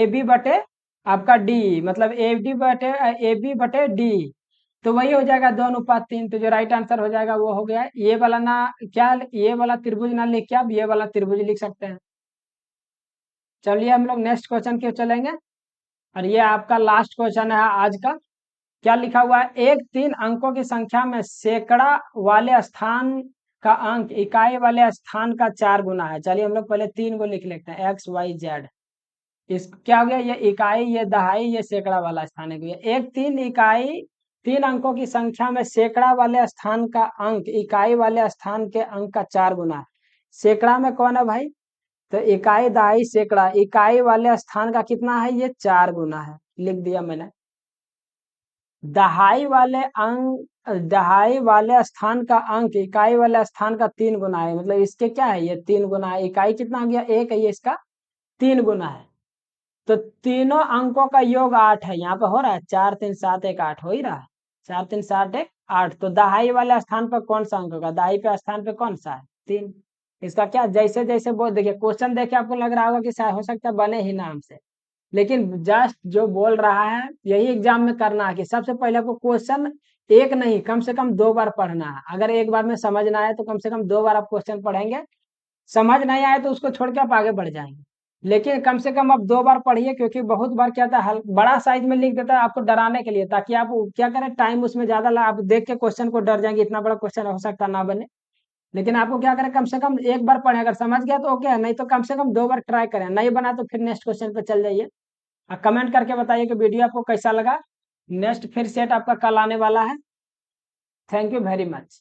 बी बटे आपका डी, मतलब ए बी बटे डी, तो वही हो जाएगा 2:3। तो जो राइट आंसर हो जाएगा वो हो गया ये वाला ना। क्या ये वाला त्रिभुज ना लिख के आप ये वाला त्रिभुज लिख सकते हैं। चलिए हम लोग नेक्स्ट क्वेश्चन की ओर चलेंगे, और ये आपका लास्ट क्वेश्चन है आज का। क्या लिखा हुआ है? एक 3 अंकों की संख्या में सैकड़ा वाले स्थान का अंक इकाई वाले स्थान का 4 गुना है। चलिए हम लोग पहले 3 को लिख लेते हैं, एक्स वाई जेड। इस क्या हो गया? ये इकाई, ये दहाई, ये सैकड़ा वाला स्थान है। एक 3 अंकों की संख्या में सैकड़ा वाले स्थान का अंक इकाई वाले स्थान के अंक का 4 गुना है। सैकड़ा में कौन है भाई? तो इकाई, दहाई, सैकड़ा, इकाई वाले स्थान का कितना है? ये 4 गुना है, लिख दिया मैंने। दहाई वाले स्थान का अंक इकाई वाले स्थान का 3 गुना है। मतलब इसके क्या है? ये 3 गुना है। इकाई कितना हो गया? 1 है, ये इसका 3 गुना है। तो तीनों अंकों का योग 8 है। यहाँ पे हो रहा है 4 3 7 1 8, हो ही रहा है 4 3 7 1 8। तो दहाई वाले स्थान पर कौन सा अंक होगा? दहाई पे स्थान पे कौन सा है? 3। इसका क्या, जैसे जैसे बोल देखिए, क्वेश्चन देखे आपको लग रहा होगा कि शायद हो सकता है बने ही नाम से, लेकिन जस्ट जो बोल रहा है यही एग्जाम में करना है कि सबसे पहले आपको क्वेश्चन एक नहीं, कम से कम 2 बार पढ़ना है। अगर एक बार में समझ ना आए तो कम से कम 2 बार आप क्वेश्चन पढ़ेंगे। समझ नहीं आए तो उसको छोड़ के आप आगे बढ़ जाएंगे, लेकिन कम से कम आप 2 बार पढ़िए। क्योंकि बहुत बार क्या होता है, बड़ा साइज में लिख देता है आपको डराने के लिए, ताकि आप क्या करें, टाइम उसमें ज्यादा आप देख के क्वेश्चन को डर जाएंगे, इतना बड़ा क्वेश्चन हो सकता ना बने। लेकिन आपको क्या करें, कम से कम एक बार पढ़े, अगर समझ गया तो ओके है, नहीं तो कम से कम 2 बार ट्राई करें। नहीं बना तो फिर नेक्स्ट क्वेश्चन पे चल जाइए। कमेंट करके बताइए कि वीडियो आपको कैसा लगा। नेक्स्ट फिर सेट आपका कल आने वाला है। Thank you very much.